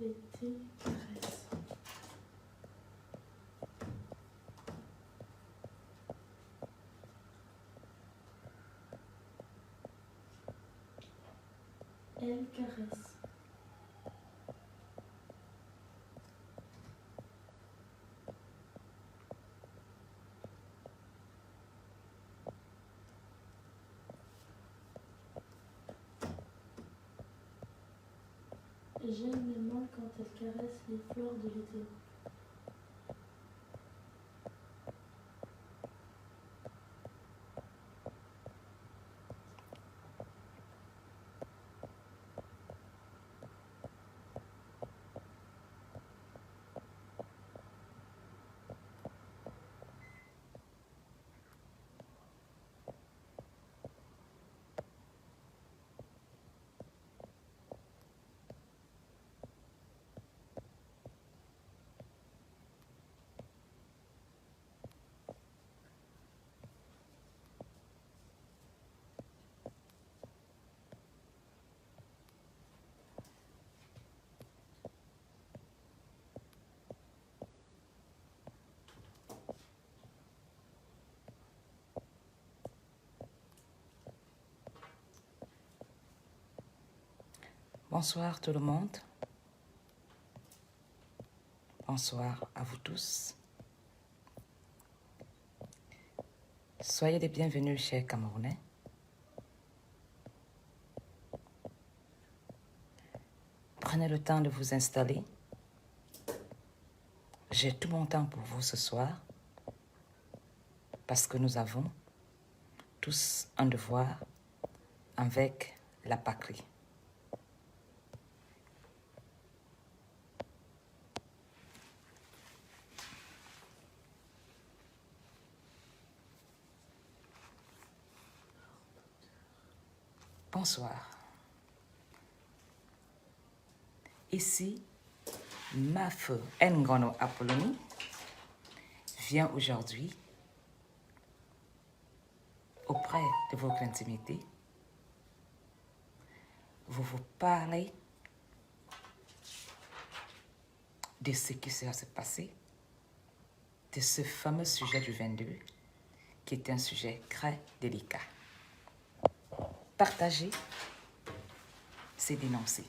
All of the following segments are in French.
Petit Grèce. Elle caresse. J'aime les mains quand elles caressent les fleurs de l'été. Bonsoir tout le monde. Bonsoir à vous tous. Soyez les bienvenus, chers Camerounais. Prenez le temps de vous installer. J'ai tout mon temps pour vous ce soir parce que nous avons tous un devoir avec la patrie. Bonsoir. Ici, Mafeu Ngono Apollonie vient aujourd'hui auprès de votre intimité vous parler de ce qui sera se passer, de ce fameux sujet du 22, qui est un sujet très délicat. Partager, c'est dénoncer.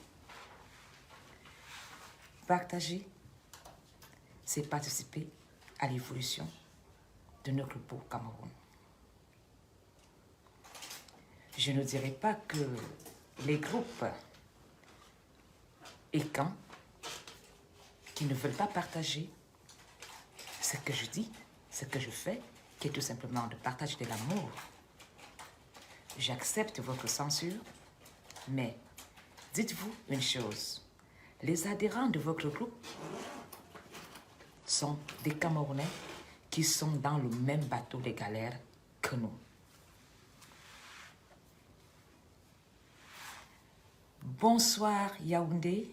Partager, c'est participer à l'évolution de notre beau Cameroun. Je ne dirais pas que les groupes et camps qui ne veulent pas partager ce que je dis, ce que je fais, qui est tout simplement de partager de l'amour. J'accepte votre censure, mais dites-vous une chose. Les adhérents de votre groupe sont des Camerounais qui sont dans le même bateau de galère que nous. Bonsoir Yaoundé,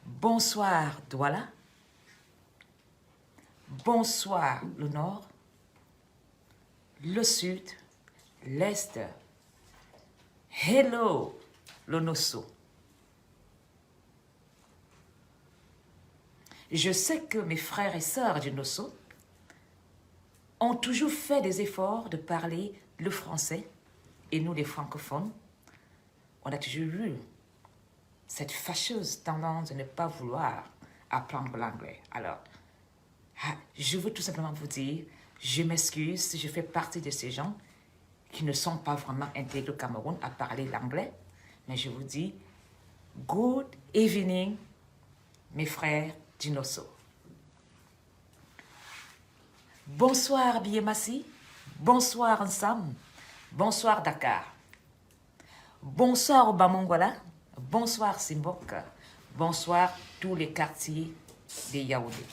bonsoir Douala, bonsoir le Nord, le Sud, l'Est, hello le Nosso. Je sais que mes frères et sœurs du Nosso ont toujours fait des efforts de parler le français et nous les francophones, on a toujours eu cette fâcheuse tendance de ne pas vouloir apprendre l'anglais. Alors, je veux tout simplement vous dire, je m'excuse si je fais partie de ces gens qui ne sont pas vraiment intégrés au Cameroun à parler l'anglais, mais je vous dis, good evening, mes frères du Nosso. Bonsoir Biémassi, bonsoir Nsam, bonsoir Dakar. Bonsoir Obamongola, bonsoir Simbok, bonsoir tous les quartiers de Yaoundé.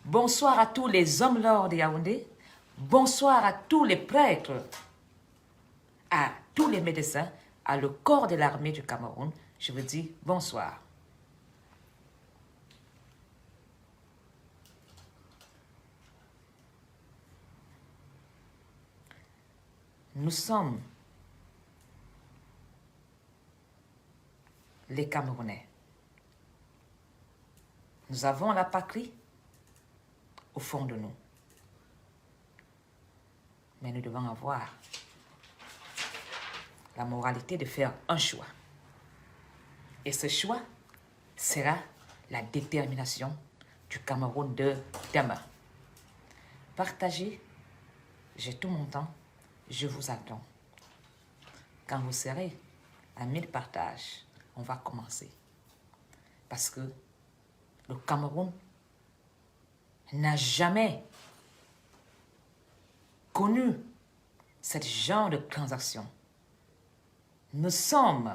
Bonsoir à tous les hommes-lords de Yaoundé, bonsoir à tous les prêtres, à tous les médecins, à le corps de l'armée du Cameroun. Je vous dis bonsoir. Nous sommes les Camerounais. Nous avons la patrie au fond de nous. Mais nous devons avoir la moralité de faire un choix. Et ce choix sera la détermination du Cameroun de demain. Partagez, j'ai tout mon temps, je vous attends. Quand vous serez à 1000 partages, on va commencer. Parce que le Cameroun n'a jamais connu ce genre de transaction. Nous sommes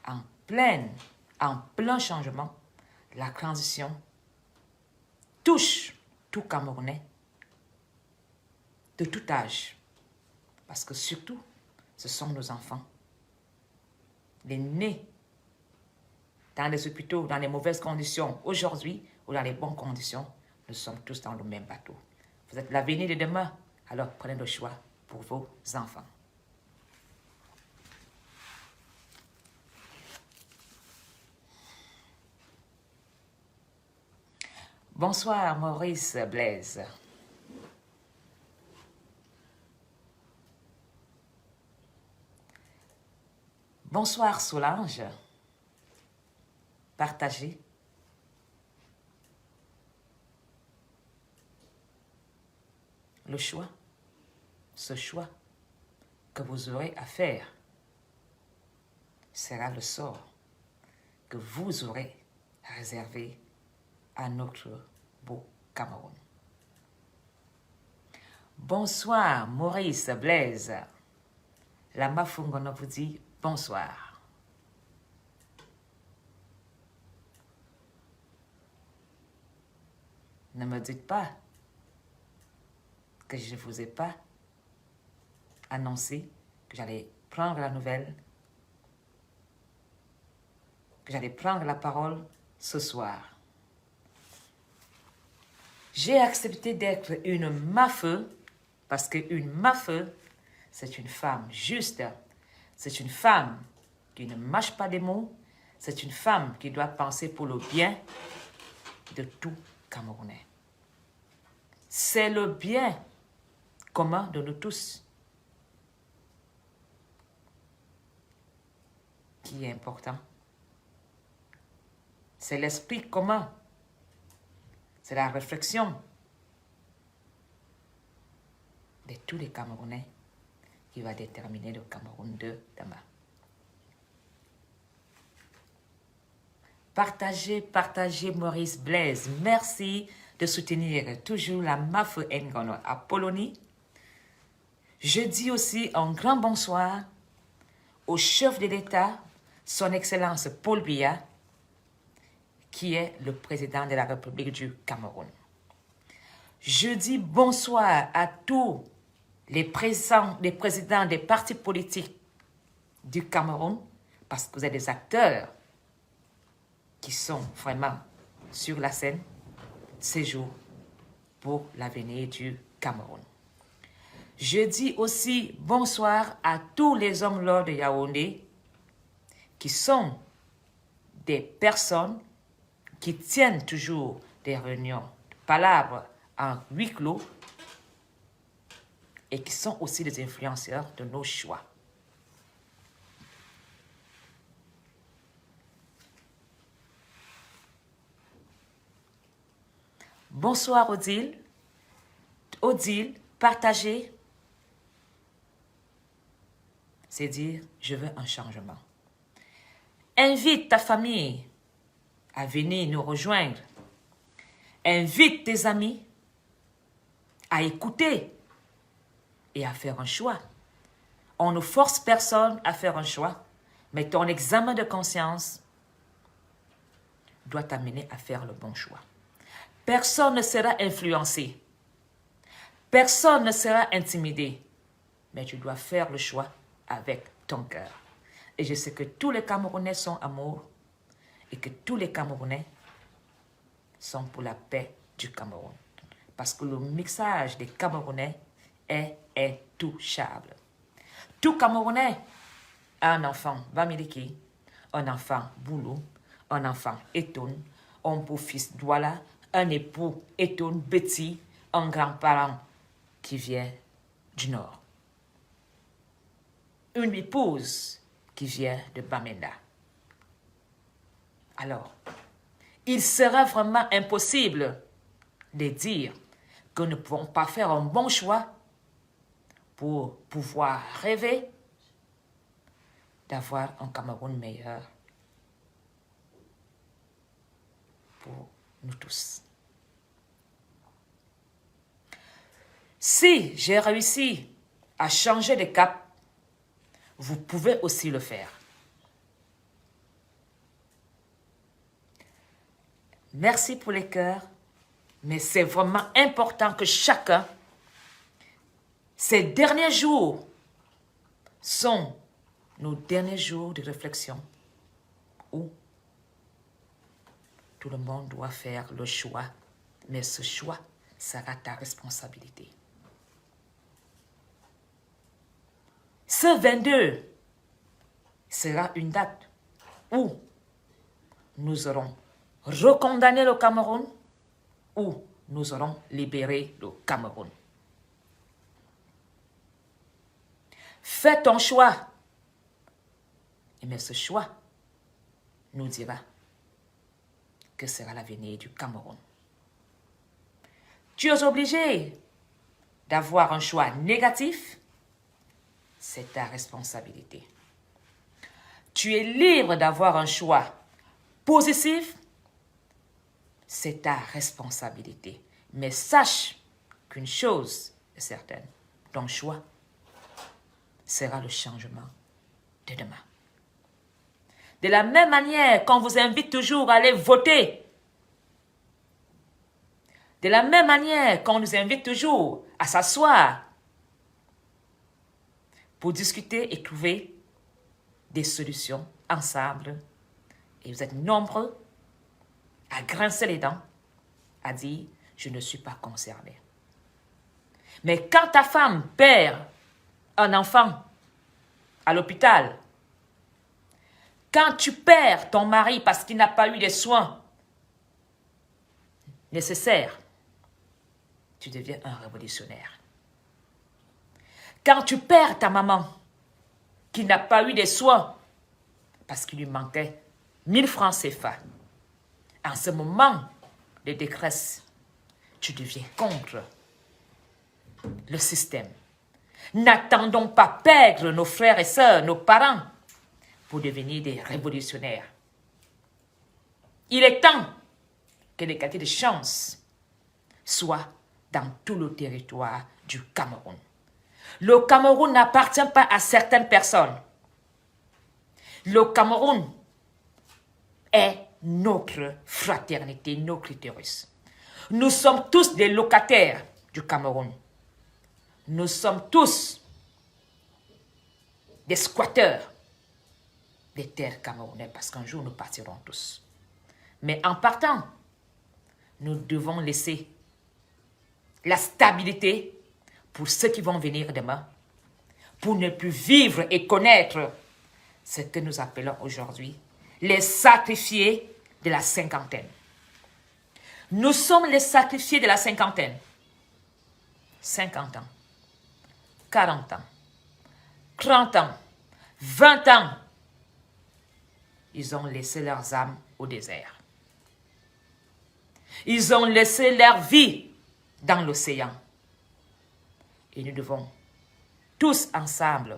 en plein changement. La transition touche tout Camerounais de tout âge. Parce que surtout, ce sont nos enfants. Les nés dans les hôpitaux, dans les mauvaises conditions aujourd'hui ou dans les bonnes conditions, nous sommes tous dans le même bateau. Vous êtes l'avenir de demain, alors prenez le choix pour vos enfants. Bonsoir Maurice Blaise. Bonsoir Solange. Partagez. Le choix, ce choix que vous aurez à faire sera le sort que vous aurez réservé à notre beau Cameroun. Bonsoir Maurice Blaise. La Mafungona vous dit bonsoir. Ne me dites pas que je ne vous ai pas annoncé que j'allais prendre la nouvelle, que j'allais prendre la parole ce soir. J'ai accepté d'être une mafeu parce qu'une mafeu, c'est une femme juste, c'est une femme qui ne mâche pas des mots, c'est une femme qui doit penser pour le bien de tout Camerounais. C'est le bien commun de nous tous qui est important. C'est l'esprit commun. C'est la réflexion de tous les Camerounais qui va déterminer le Cameroun de demain. Partagez, partagez Maurice Blaise. Merci de soutenir toujours la Mafou Ngono à Polonie. Je dis aussi un grand bonsoir au chef de l'État, son Excellence Paul Biya, qui est le président de la République du Cameroun. Je dis bonsoir à tous les présidents des partis politiques du Cameroun, parce que vous êtes des acteurs qui sont vraiment sur la scène ces jours pour l'avenir du Cameroun. Je dis aussi bonsoir à tous les hommes lords de Yaoundé qui sont des personnes qui tiennent toujours des réunions de palabres en huis clos et qui sont aussi des influenceurs de nos choix. Bonsoir Odile. Odile, partagez. C'est dire, je veux un changement. Invite ta famille à venir nous rejoindre. Invite tes amis à écouter et à faire un choix. On ne force personne à faire un choix, mais ton examen de conscience doit t'amener à faire le bon choix. Personne ne sera influencé. Personne ne sera intimidé. Mais tu dois faire le choix avec ton cœur. Et je sais que tous les Camerounais sont amour et que tous les Camerounais sont pour la paix du Cameroun. Parce que le mixage des Camerounais est intouchable. Tout Camerounais a un enfant Bamileke, un enfant Boulou, un enfant Etoun, ont pour fils Douala, un époux Etoun Betty, un grand-parent qui vient du nord. Une épouse qui vient de Bamenda. Alors, il sera vraiment impossible de dire que nous ne pouvons pas faire un bon choix pour pouvoir rêver d'avoir un Cameroun meilleur pour nous tous. Si j'ai réussi à changer de cap, vous pouvez aussi le faire. Merci pour les cœurs, mais c'est vraiment important que chacun, ces derniers jours sont nos derniers jours de réflexion où tout le monde doit faire le choix, mais ce choix sera ta responsabilité. Ce 22 sera une date où nous aurons recondamné le Cameroun, où nous aurons libéré le Cameroun. Fais ton choix. Mais ce choix nous dira que sera l'avenir du Cameroun. Tu es obligé d'avoir un choix négatif, c'est ta responsabilité. Tu es libre d'avoir un choix positif, c'est ta responsabilité. Mais sache qu'une chose est certaine, ton choix sera le changement de demain. De la même manière qu'on vous invite toujours à aller voter, de la même manière qu'on nous invite toujours à s'asseoir pour discuter et trouver des solutions ensemble. Et vous êtes nombreux à grincer les dents, à dire « je ne suis pas concerné ». Mais quand ta femme perd un enfant à l'hôpital, quand tu perds ton mari parce qu'il n'a pas eu les soins nécessaires, tu deviens un révolutionnaire. Quand tu perds ta maman qui n'a pas eu les soins parce qu'il lui manquait 1000 francs CFA, en ce moment de détresse, tu deviens contre le système. N'attendons pas perdre nos frères et sœurs, nos parents, pour devenir des révolutionnaires. Il est temps que l'égalité de chance soit dans tout le territoire du Cameroun. Le Cameroun n'appartient pas à certaines personnes. Le Cameroun est notre fraternité, notre utérus. Nous sommes tous des locataires du Cameroun. Nous sommes tous des squatteurs des terres camerounaises parce qu'un jour nous partirons tous. Mais en partant, nous devons laisser la stabilité pour ceux qui vont venir demain, pour ne plus vivre et connaître ce que nous appelons aujourd'hui les sacrifiés de la cinquantaine. Nous sommes les sacrifiés de la cinquantaine. 50 ans, 40 ans, 30 ans, 20 ans. Ils ont laissé leurs âmes au désert. Ils ont laissé leur vie dans l'océan. Et nous devons tous ensemble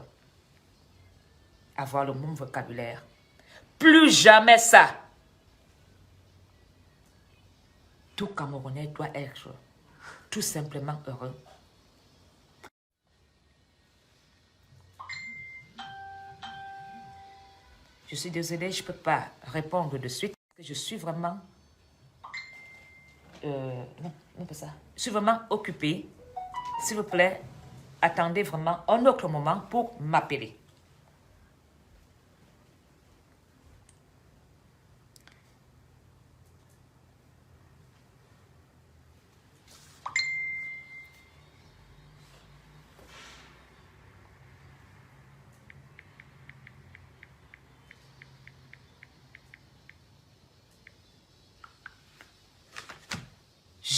avoir le même vocabulaire. Plus jamais ça. Tout Camerounais doit être tout simplement heureux. Je suis désolée, je ne peux pas répondre de suite. Je suis vraiment... non, pas ça. Je suis vraiment occupée. S'il vous plaît, attendez vraiment un autre moment pour m'appeler.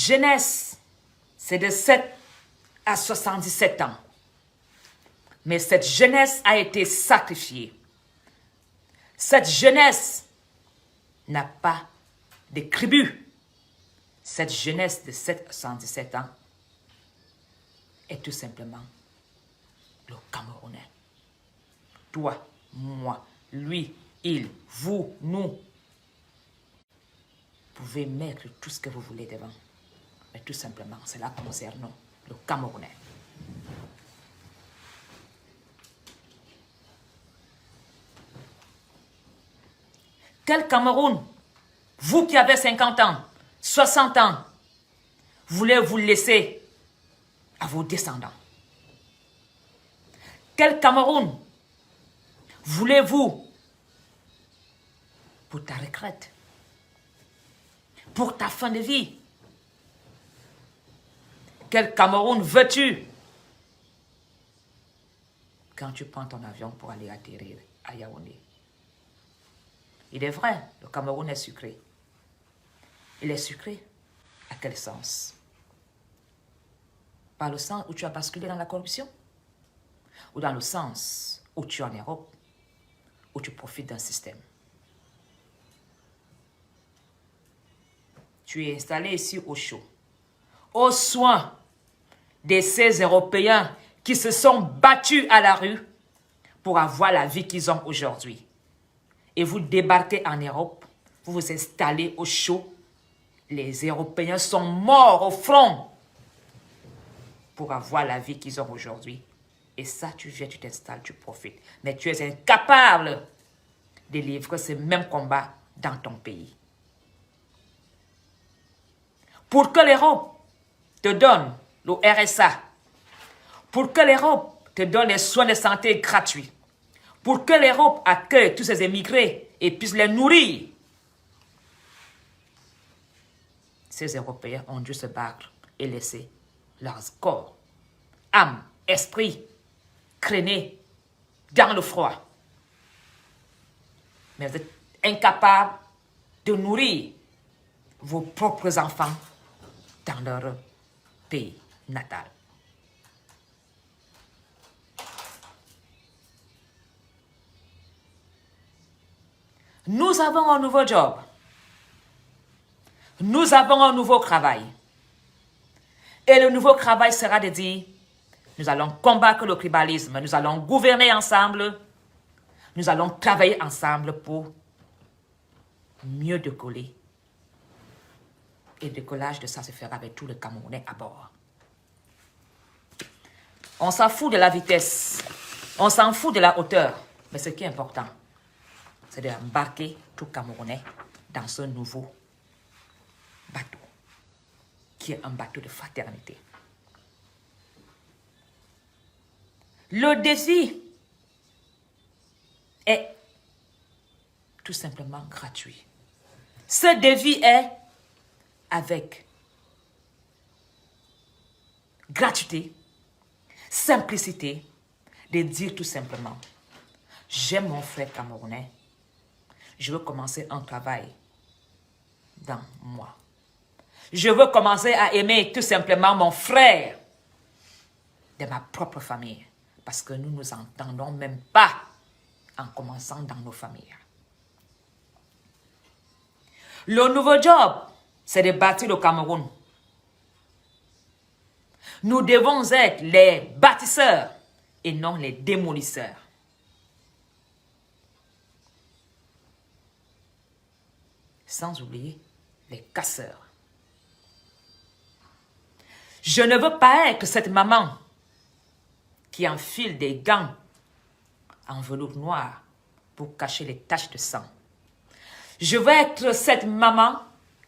jeunesse, c'est de 7 à 77 ans. Mais cette jeunesse a été sacrifiée. Cette jeunesse n'a pas de tribu. Cette jeunesse de 7 à 77 ans est tout simplement le Camerounais. Toi, moi, lui, il, vous, nous. Vous pouvez mettre tout ce que vous voulez devant. Mais tout simplement, cela concerne le Camerounais. Quel Cameroun, vous qui avez 50 ans, 60 ans, voulez-vous laisser à vos descendants? Quel Cameroun voulez-vous pour ta retraite, pour ta fin de vie? Quel Cameroun veux-tu quand tu prends ton avion pour aller atterrir à Yaoundé? Il est vrai, le Cameroun est sucré. Il est sucré à quel sens? Par le sens où tu as basculé dans la corruption? Ou dans le sens où tu es en Europe, où tu profites d'un système? Tu es installé ici au chaud, aux soins de ces Européens qui se sont battus à la rue pour avoir la vie qu'ils ont aujourd'hui. Et vous débarquez en Europe, vous vous installez au chaud. Les Européens sont morts au front pour avoir la vie qu'ils ont aujourd'hui. Et ça, tu viens, tu t'installes, tu profites. Mais tu es incapable de livrer ce même combat dans ton pays. Pour que l'Europe te donne le RSA, pour que l'Europe te donne les soins de santé gratuits, pour que l'Europe accueille tous ces émigrés et puisse les nourrir, ces Européens ont dû se battre et laisser leurs corps, âme, esprit, traîner dans le froid. Mais vous êtes incapables de nourrir vos propres enfants dans leur pays natal. Nous avons un nouveau job. Nous avons un nouveau travail. Et le nouveau travail sera de dire, nous allons combattre le tribalisme, nous allons gouverner ensemble, nous allons travailler ensemble pour mieux décoller. Et le décollage de ça se fera avec tout le Camerounais à bord. On s'en fout de la vitesse, on s'en fout de la hauteur, mais ce qui est important, c'est d'embarquer tout Camerounais dans ce nouveau bateau, qui est un bateau de fraternité. Le défi est tout simplement gratuit. Ce défi est avec gratuité, simplicité, de dire tout simplement, j'aime mon frère camerounais, je veux commencer un travail dans moi. Je veux commencer à aimer tout simplement mon frère de ma propre famille. Parce que nous ne nous entendons même pas en commençant dans nos familles. Le nouveau job, c'est de bâtir le Cameroun. Nous devons être les bâtisseurs et non les démolisseurs. Sans oublier les casseurs. Je ne veux pas être cette maman qui enfile des gants en velours noir pour cacher les taches de sang. Je veux être cette maman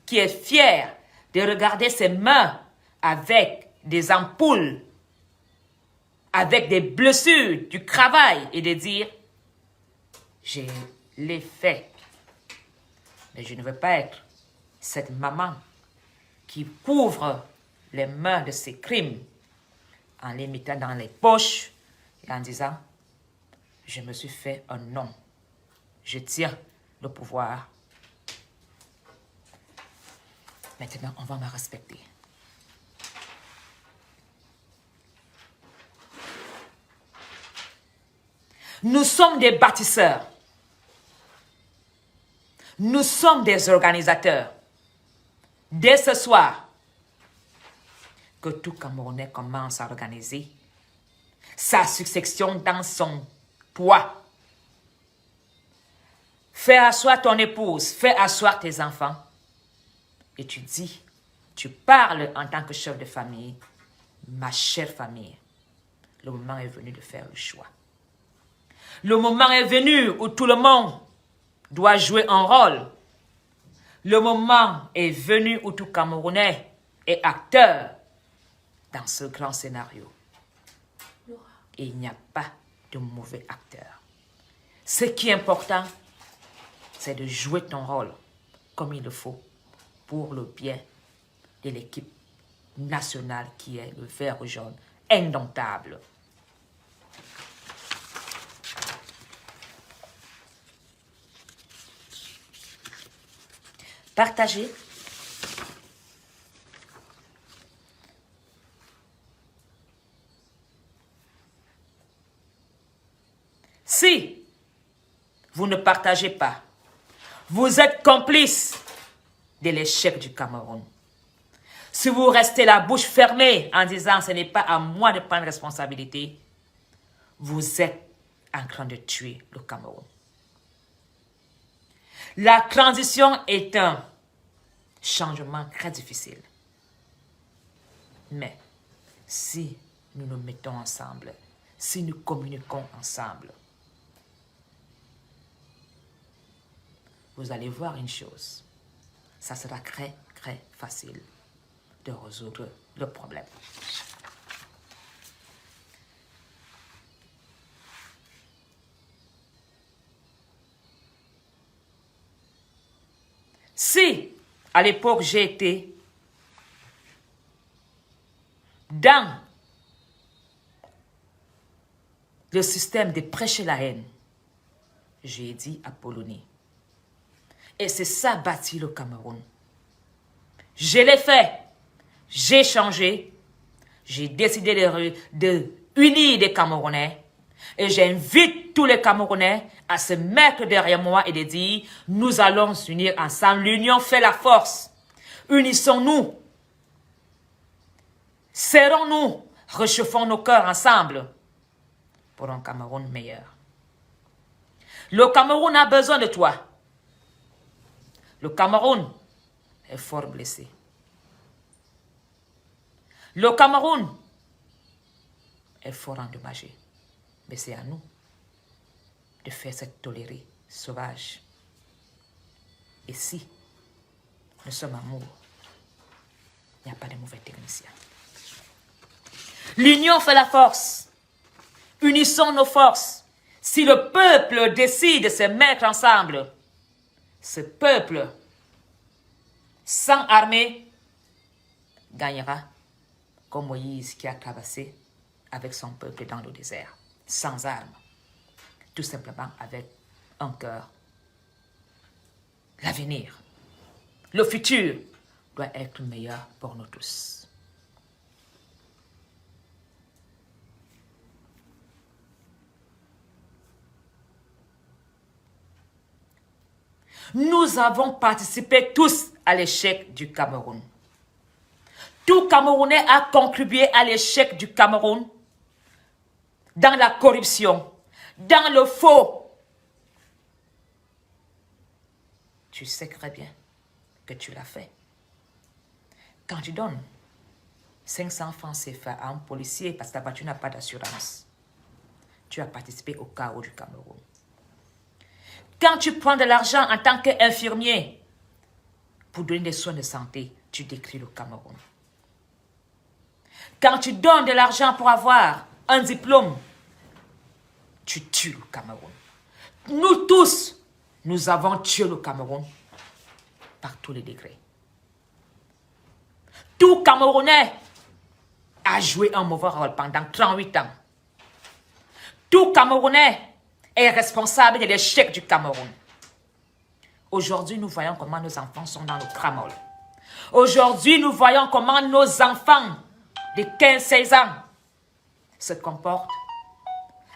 qui est fière de regarder ses mains avec des ampoules, avec des blessures du travail et de dire, je l'ai fait. Mais je ne veux pas être cette maman qui couvre les mains de ses crimes en les mettant dans les poches et en disant, je me suis fait un nom. Je tiens le pouvoir. Maintenant, on va me respecter. Nous sommes des bâtisseurs. Nous sommes des organisateurs. Dès ce soir, que tout Camerounais commence à organiser sa succession dans son poids. Fais asseoir ton épouse, fais asseoir tes enfants. Et tu dis, tu parles en tant que chef de famille, ma chère famille, le moment est venu de faire le choix. Le moment est venu où tout le monde doit jouer un rôle. Le moment est venu où tout Camerounais est acteur dans ce grand scénario. Et il n'y a pas de mauvais acteur. Ce qui est important, c'est de jouer ton rôle comme il le faut pour le bien de l'équipe nationale qui est le vert jaune indomptable. Partagez. Si vous ne partagez pas, vous êtes complice de l'échec du Cameroun. Si vous restez la bouche fermée en disant ce n'est pas à moi de prendre responsabilité, vous êtes en train de tuer le Cameroun. La transition est un changement très difficile. Mais si nous nous mettons ensemble, si nous communiquons ensemble, vous allez voir une chose. Ça sera très, très facile de résoudre le problème. Si, à l'époque, j'ai été dans le système de prêcher la haine, j'ai dit Apollonie. Et c'est ça bâti le Cameroun. Je l'ai fait. J'ai changé. J'ai décidé de unir des Camerounais. Et j'invite tous les Camerounais à se mettre derrière moi et de dire, nous allons nous unir ensemble. L'union fait la force. Unissons-nous. Serrons-nous. Réchauffons nos cœurs ensemble pour un Cameroun meilleur. Le Cameroun a besoin de toi. Le Cameroun est fort blessé. Le Cameroun est fort endommagé. Mais c'est à nous de faire cette tolérée sauvage. Et si nous sommes amour, il n'y a pas de mauvais techniciens. L'union fait la force. Unissons nos forces. Si le peuple décide de se mettre ensemble, ce peuple, sans armée, gagnera comme Moïse qui a traversé avec son peuple dans le désert, sans armes, tout simplement avec un cœur. L'avenir, le futur doit être meilleur pour nous tous. Nous avons participé tous à l'échec du Cameroun. Tout Camerounais a contribué à l'échec du Cameroun dans la corruption, dans le faux. Tu sais très bien que tu l'as fait. Quand tu donnes 500 francs CFA à un policier parce que ta voiture n'a pas d'assurance, tu as participé au chaos du Cameroun. Quand tu prends de l'argent en tant qu'infirmier pour donner des soins de santé, tu détruis le Cameroun. Quand tu donnes de l'argent pour avoir un diplôme, tu tues le Cameroun. Nous tous, nous avons tué le Cameroun par tous les degrés. Tout Camerounais a joué un mauvais rôle pendant 38 ans. Tout Camerounais est responsable de l'échec du Cameroun. Aujourd'hui, nous voyons comment nos enfants sont dans le tramol. Aujourd'hui, nous voyons comment nos enfants de 15-16 ans se comportent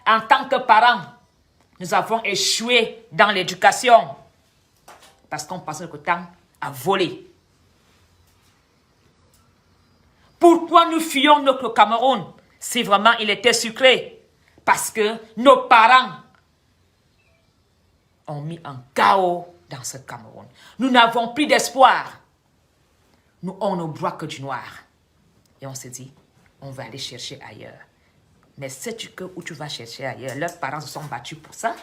en tant que parents nous avons échoué dans l'éducation parce qu'on passe notre temps à voler. Pourquoi nous fuyons notre Cameroun si vraiment il était sucré? Parce que nos parents ont mis un chaos dans ce Cameroun. Nous n'avons plus d'espoir. Nous, on ne boit que du noir. Et on se dit, on va aller chercher ailleurs. Mais sais-tu que où tu vas chercher ailleurs? Leurs parents se sont battus pour ça.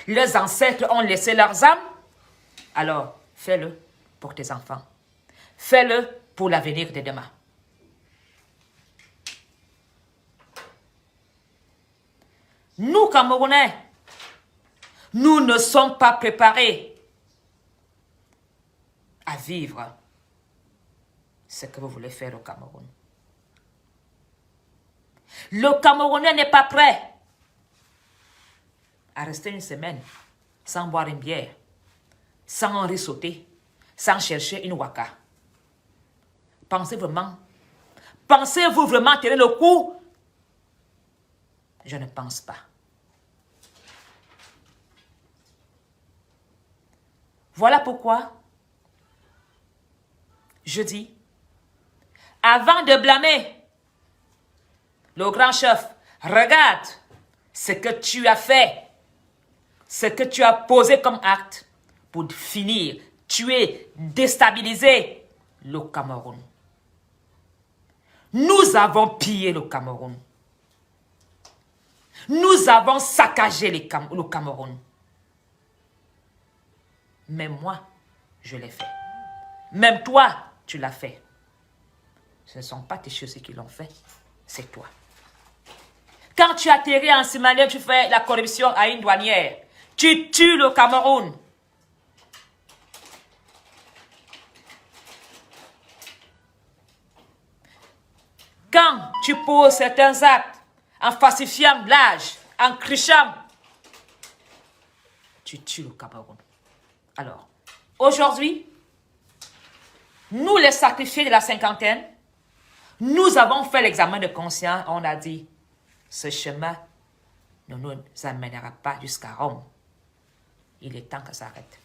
Leurs ancêtres ont laissé leurs âmes. Alors, fais-le pour tes enfants. Fais-le pour l'avenir de demain. Nous, Camerounais, nous ne sommes pas préparés à vivre ce que vous voulez faire au Cameroun. Le Camerounais n'est pas prêt à rester une semaine sans boire une bière, sans un riz sauté, sans chercher une waka. Pensez-vous vraiment tenir le coup? Je ne pense pas. Voilà pourquoi je dis, avant de blâmer le grand chef, regarde ce que tu as fait, ce que tu as posé comme acte pour finir, tuer, déstabiliser le Cameroun. Nous avons pillé le Cameroun. Nous avons saccagé le Cameroun. Même moi, je l'ai fait. Même toi, tu l'as fait. Ce ne sont pas tes choses qui l'ont fait, c'est toi. Quand tu atterris en Somalie, tu fais la corruption à une douanière. Tu tues le Cameroun. Quand tu poses certains actes en falsifiant l'âge, en trichant, tu tues le Cameroun. Alors, aujourd'hui, nous les sacrifiés de la cinquantaine, nous avons fait l'examen de conscience. On a dit, ce chemin ne nous amènera pas jusqu'à Rome. Il est temps que ça arrête.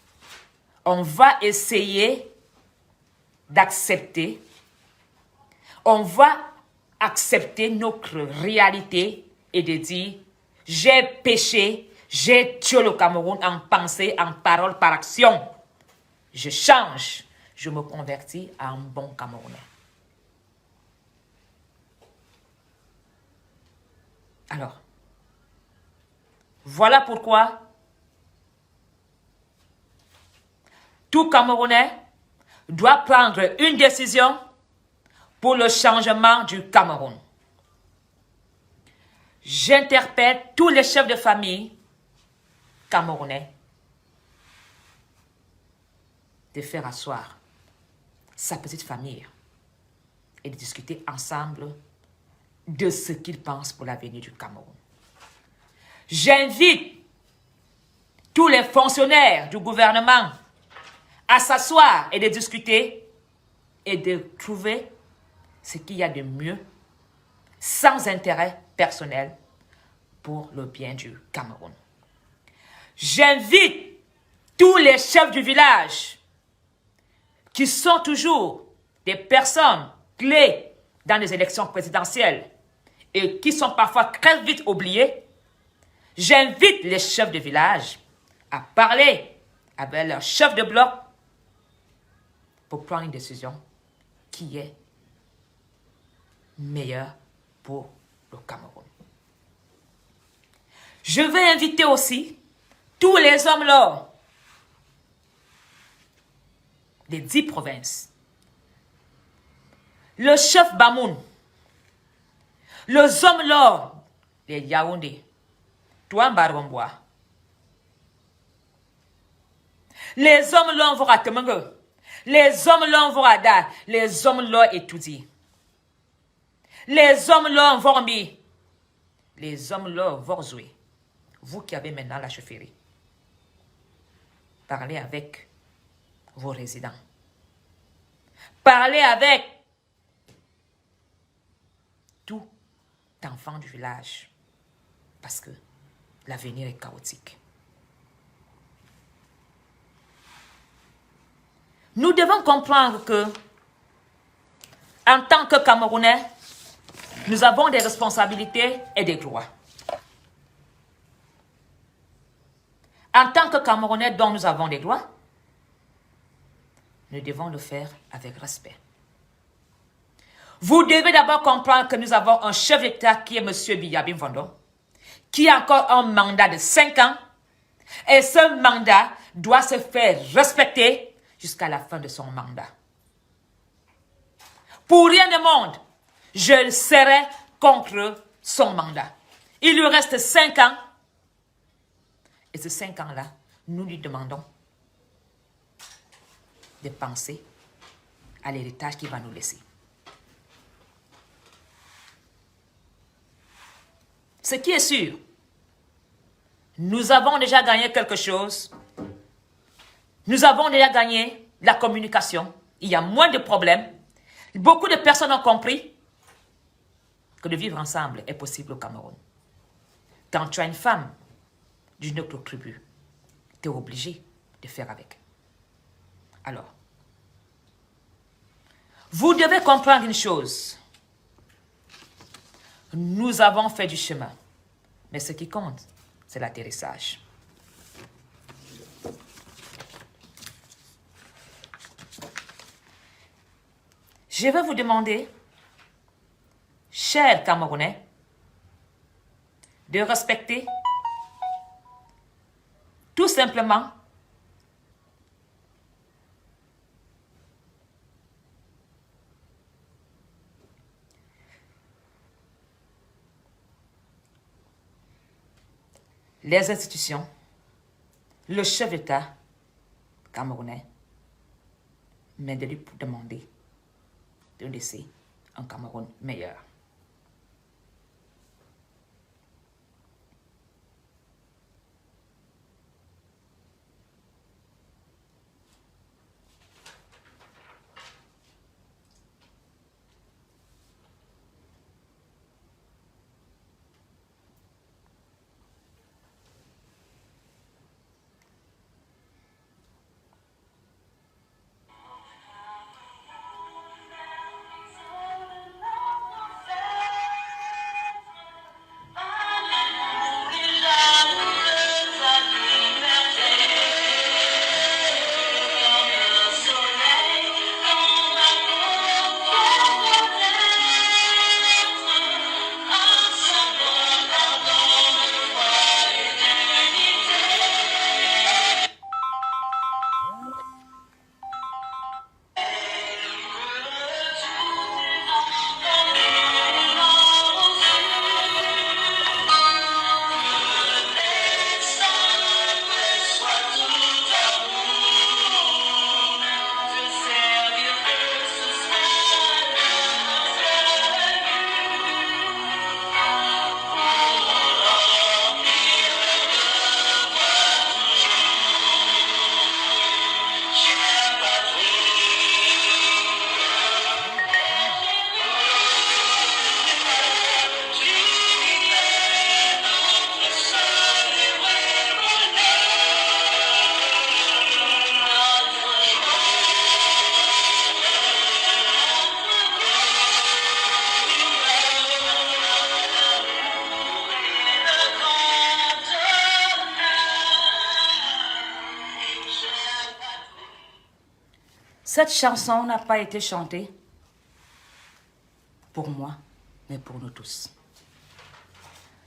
On va essayer d'accepter. On va accepter notre réalité et de dire, j'ai péché, j'ai tué le Cameroun en pensée, en parole, par action. Je change, je me convertis à un bon Camerounais. Alors, voilà pourquoi tout Camerounais doit prendre une décision pour le changement du Cameroun. J'interpelle tous les chefs de famille camerounais de faire asseoir sa petite famille et de discuter ensemble de ce qu'ils pensent pour l'avenir du Cameroun. J'invite tous les fonctionnaires du gouvernement à s'asseoir et de discuter et de trouver ce qu'il y a de mieux, sans intérêt personnel, pour le bien du Cameroun. J'invite tous les chefs du village, qui sont toujours des personnes clés dans les élections présidentielles et qui sont parfois très vite oubliés, j'invite les chefs de village à parler avec leur chef de bloc pour prendre une décision qui est meilleure pour le Cameroun. Je vais inviter aussi tous les hommes là des 10 provinces. Le chef Bamoun, les hommes là, les Yaoundé, toi Mbarombois. Les hommes là vont à Temengue. Les hommes là vont à Da. Les hommes là étudient. Les hommes là vont mis. Les hommes là vont jouer. Vous qui avez maintenant la chefferie, parlez avec vos résidents. Parlez avec tout enfant du village. Parce que l'avenir est chaotique. Nous devons comprendre que, en tant que Camerounais, nous avons des responsabilités et des droits. En tant que Camerounais dont nous avons des droits, nous devons le faire avec respect. Vous devez d'abord comprendre que nous avons un chef d'État qui est M. Biya Bimfondo, qui a encore un mandat de 5 ans, et ce mandat doit se faire respecter jusqu'à la fin de son mandat. Pour rien au monde, je serai contre son mandat. Il lui reste 5 ans, et ces 5 ans-là, nous lui demandons de penser à l'héritage qu'il va nous laisser. Ce qui est sûr, nous avons déjà gagné quelque chose. Nous avons déjà gagné la communication. Il y a moins de problèmes. Beaucoup de personnes ont compris que de vivre ensemble est possible au Cameroun. Quand tu as une femme d'une autre tribu, tu es obligé de faire avec. Alors, vous devez comprendre une chose. Nous avons fait du chemin, mais ce qui compte, c'est l'atterrissage. Je vais vous demander, chers Camerounais, de respecter tout simplement les institutions, le chef d'État camerounais, mais de lui demander de laisser un Cameroun meilleur. Cette chanson n'a pas été chantée pour moi, mais pour nous tous.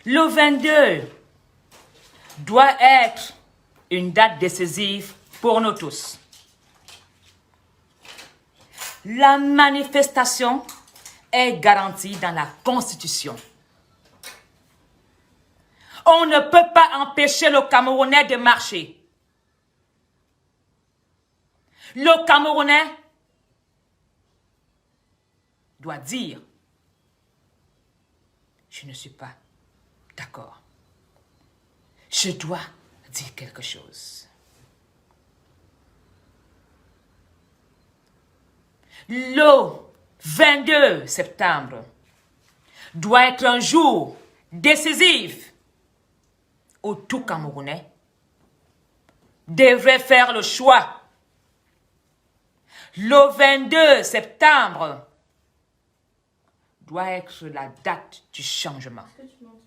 Le 22 doit être une date décisive pour nous tous. La manifestation est garantie dans la Constitution. On ne peut pas empêcher le Camerounais de marcher. Le Camerounais doit dire, je ne suis pas d'accord. Je dois dire quelque chose. Le 22 septembre doit être un jour décisif ou tout Camerounais devrait faire le choix. Le 22 septembre doit être la date du changement. Est-ce que tu m'entends?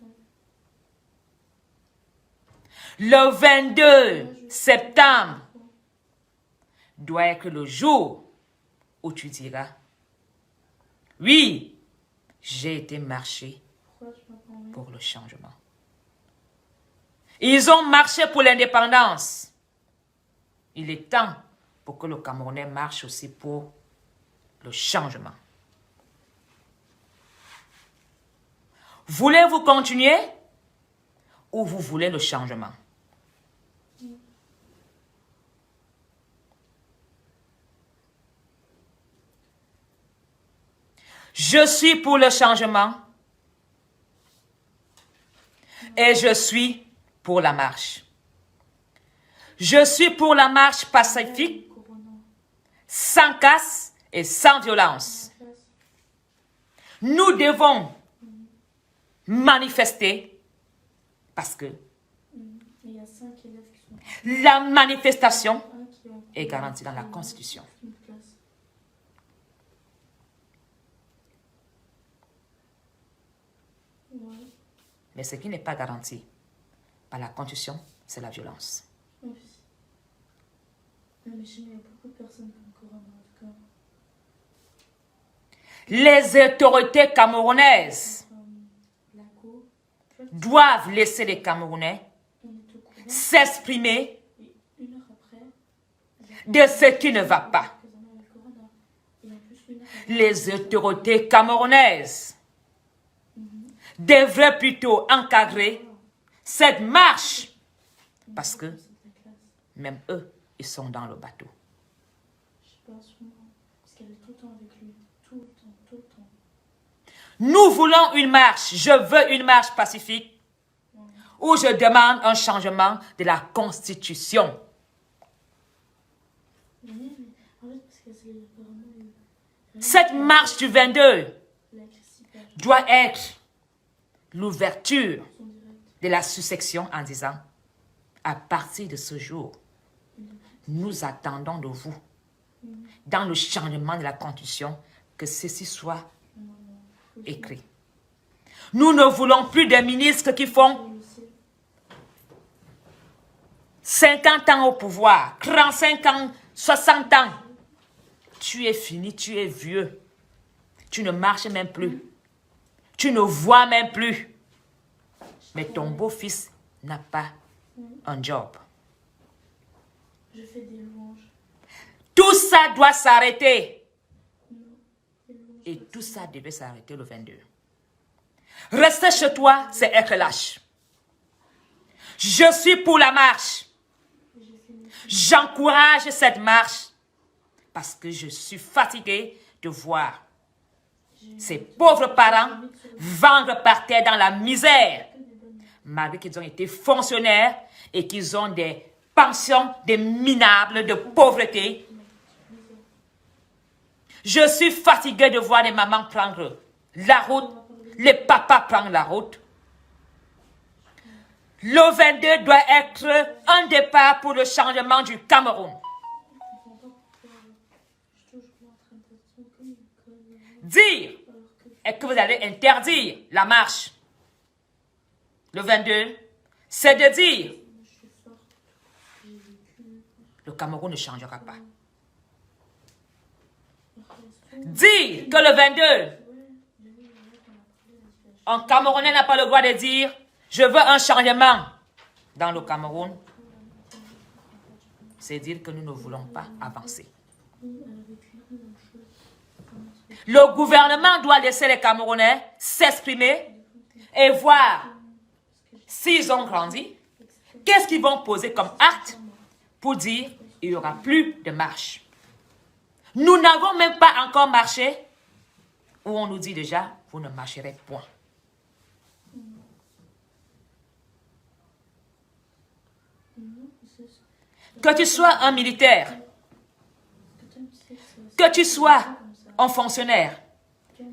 Le 22 septembre doit être le jour où tu diras, oui, j'ai été marcher Pourquoi tu m'entends bien? pour le changement. Ils ont marché pour l'indépendance. Il est temps pour que le Camerounais marche aussi pour le changement. Voulez-vous continuer ou vous voulez le changement? Je suis pour le changement et je suis pour la marche. Je suis pour la marche pacifique, Corona. sans casse et sans violence. En classe. Nous devons manifester parce que Il y a 5 élèves qui sont la manifestation un qui ont est garantie dans la Constitution. une classe. Ouais. Mais ce qui n'est pas garanti par la Constitution, c'est la violence. Oui. Non, mais chez nous, il y a beaucoup de personnes qui ont corona, en tout cas. Les autorités camerounaises La cour, tu vois, doivent laisser les Camerounais on est au courant. s'exprimer Et une heure après, de ce qui ne va pas. quelques années avec corona. Et en plus, une heure après, Les autorités camerounaises devraient plutôt encadrer cette marche parce que c'est ta classe. même eux, ils sont dans le bateau. Je sais pas, sûrement. Parce qu'elle est tout le temps avec lui. Tout le temps, tout le temps. Nous voulons une marche, je veux une marche pacifique où je demande un changement de la Constitution. Mais en fait, parce que c'est vraiment. Cette marche du 22 La Christie doit être l'ouverture son direct. de la succession en disant, à partir de ce jour, nous attendons de vous, dans le changement de la Constitution, que ceci soit écrit. Nous ne voulons plus des ministres qui font Et aussi, 50 ans au pouvoir, 35 ans, 60 ans. Tu es fini, tu es vieux. Tu ne marches même plus. Tu ne vois même plus. Mais ton beau-fils n'a pas un job. je fais des louanges. Tout ça doit s'arrêter. Non, des louanges. Et tout ça devait s'arrêter le 22. Rester chez toi, c'est être lâche. Je suis pour la marche. J'ai fini. J'encourage cette marche parce que je suis fatiguée de voir ces pauvres parents vendre par terre dans la misère, malgré qu'ils ont été fonctionnaires et qu'ils ont des pensions des minables de pauvreté. Je suis fatiguée de voir les mamans prendre la route, les papas prendre la route. Le 22 doit être un départ pour le changement du Cameroun. Je comprends pas pourquoi je suis toujours en train de faire comme une conne. Dire Alors que est que vous allez interdire la marche. Le 22, c'est de dire je suis forte. J'ai vécu. le Cameroun ne changera pas. Restons. Dire que le 22, Ouais, j'ai vu, qu'on a parlé de la situation. un Camerounais n'a pas le droit de dire je veux un changement dans le Cameroun. C'est dire que nous ne voulons pas avancer. Oui, elle a vécu la même chose. Le gouvernement doit laisser les Camerounais s'exprimer et voir s'ils ont grandi, qu'est-ce qu'ils vont poser comme acte pour dire il n'y aura plus de marche. Nous n'avons même pas encore marché où on nous dit déjà vous ne marcherez point. Que tu sois un militaire, que tu sois un fonctionnaire,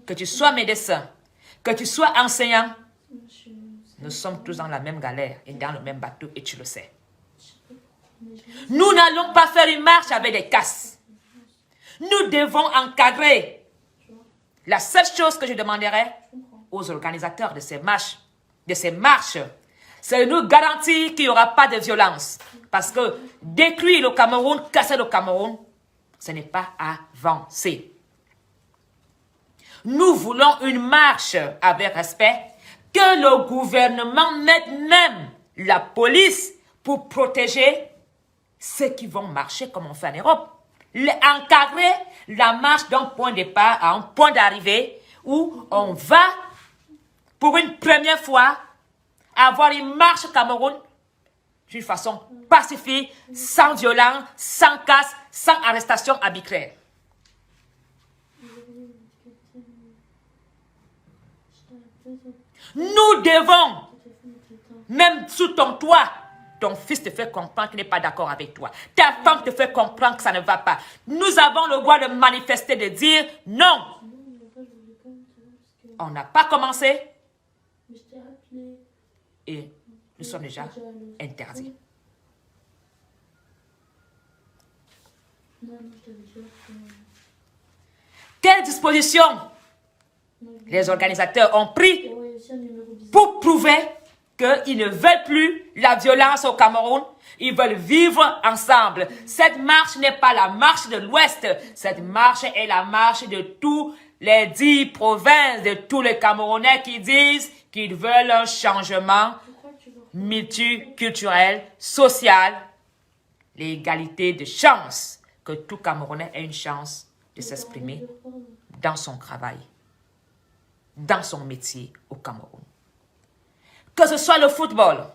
que tu sois médecin, que tu sois enseignant, Nous sommes tous dans la même galère et dans le même bateau et tu le sais. Je sais pas pourquoi, mais Nous n'allons pas faire une marche avec des casses. Nous devons encadrer. La seule chose que je demanderai aux organisateurs de ces marches, c'est de nous garantir qu'il n'y aura pas de violence. Parce que détruire le Cameroun, casser le Cameroun, ce n'est pas avancer. Nous voulons une marche avec respect, que le gouvernement mette même la police pour protéger ceux qui vont marcher comme on fait en Europe. Encadrer la marche d'un point de départ à un point d'arrivée où on va, pour une première fois, avoir une marche au Cameroun d'une façon pacifique, sans violence, sans casse, sans arrestation arbitraire. Nous devons, même sous ton toit, ton fils te fait comprendre qu'il n'est pas d'accord avec toi. Ta femme te fait comprendre que ça ne va pas. Nous avons le droit de manifester, de dire non. On n'a pas commencé et nous sommes déjà interdits. Quelles dispositions les organisateurs ont pris pour prouver qu'ils ne veulent plus la violence au Cameroun? Ils veulent vivre ensemble. Cette marche n'est pas la marche de l'Ouest. Cette marche est la marche de tous les 10 provinces, de tous les Camerounais qui disent qu'ils veulent un changement multiculturel, social, l'égalité de chance, que tout Camerounais ait une chance de s'exprimer dans son travail, dans son métier au Cameroun. Que ce soit le football,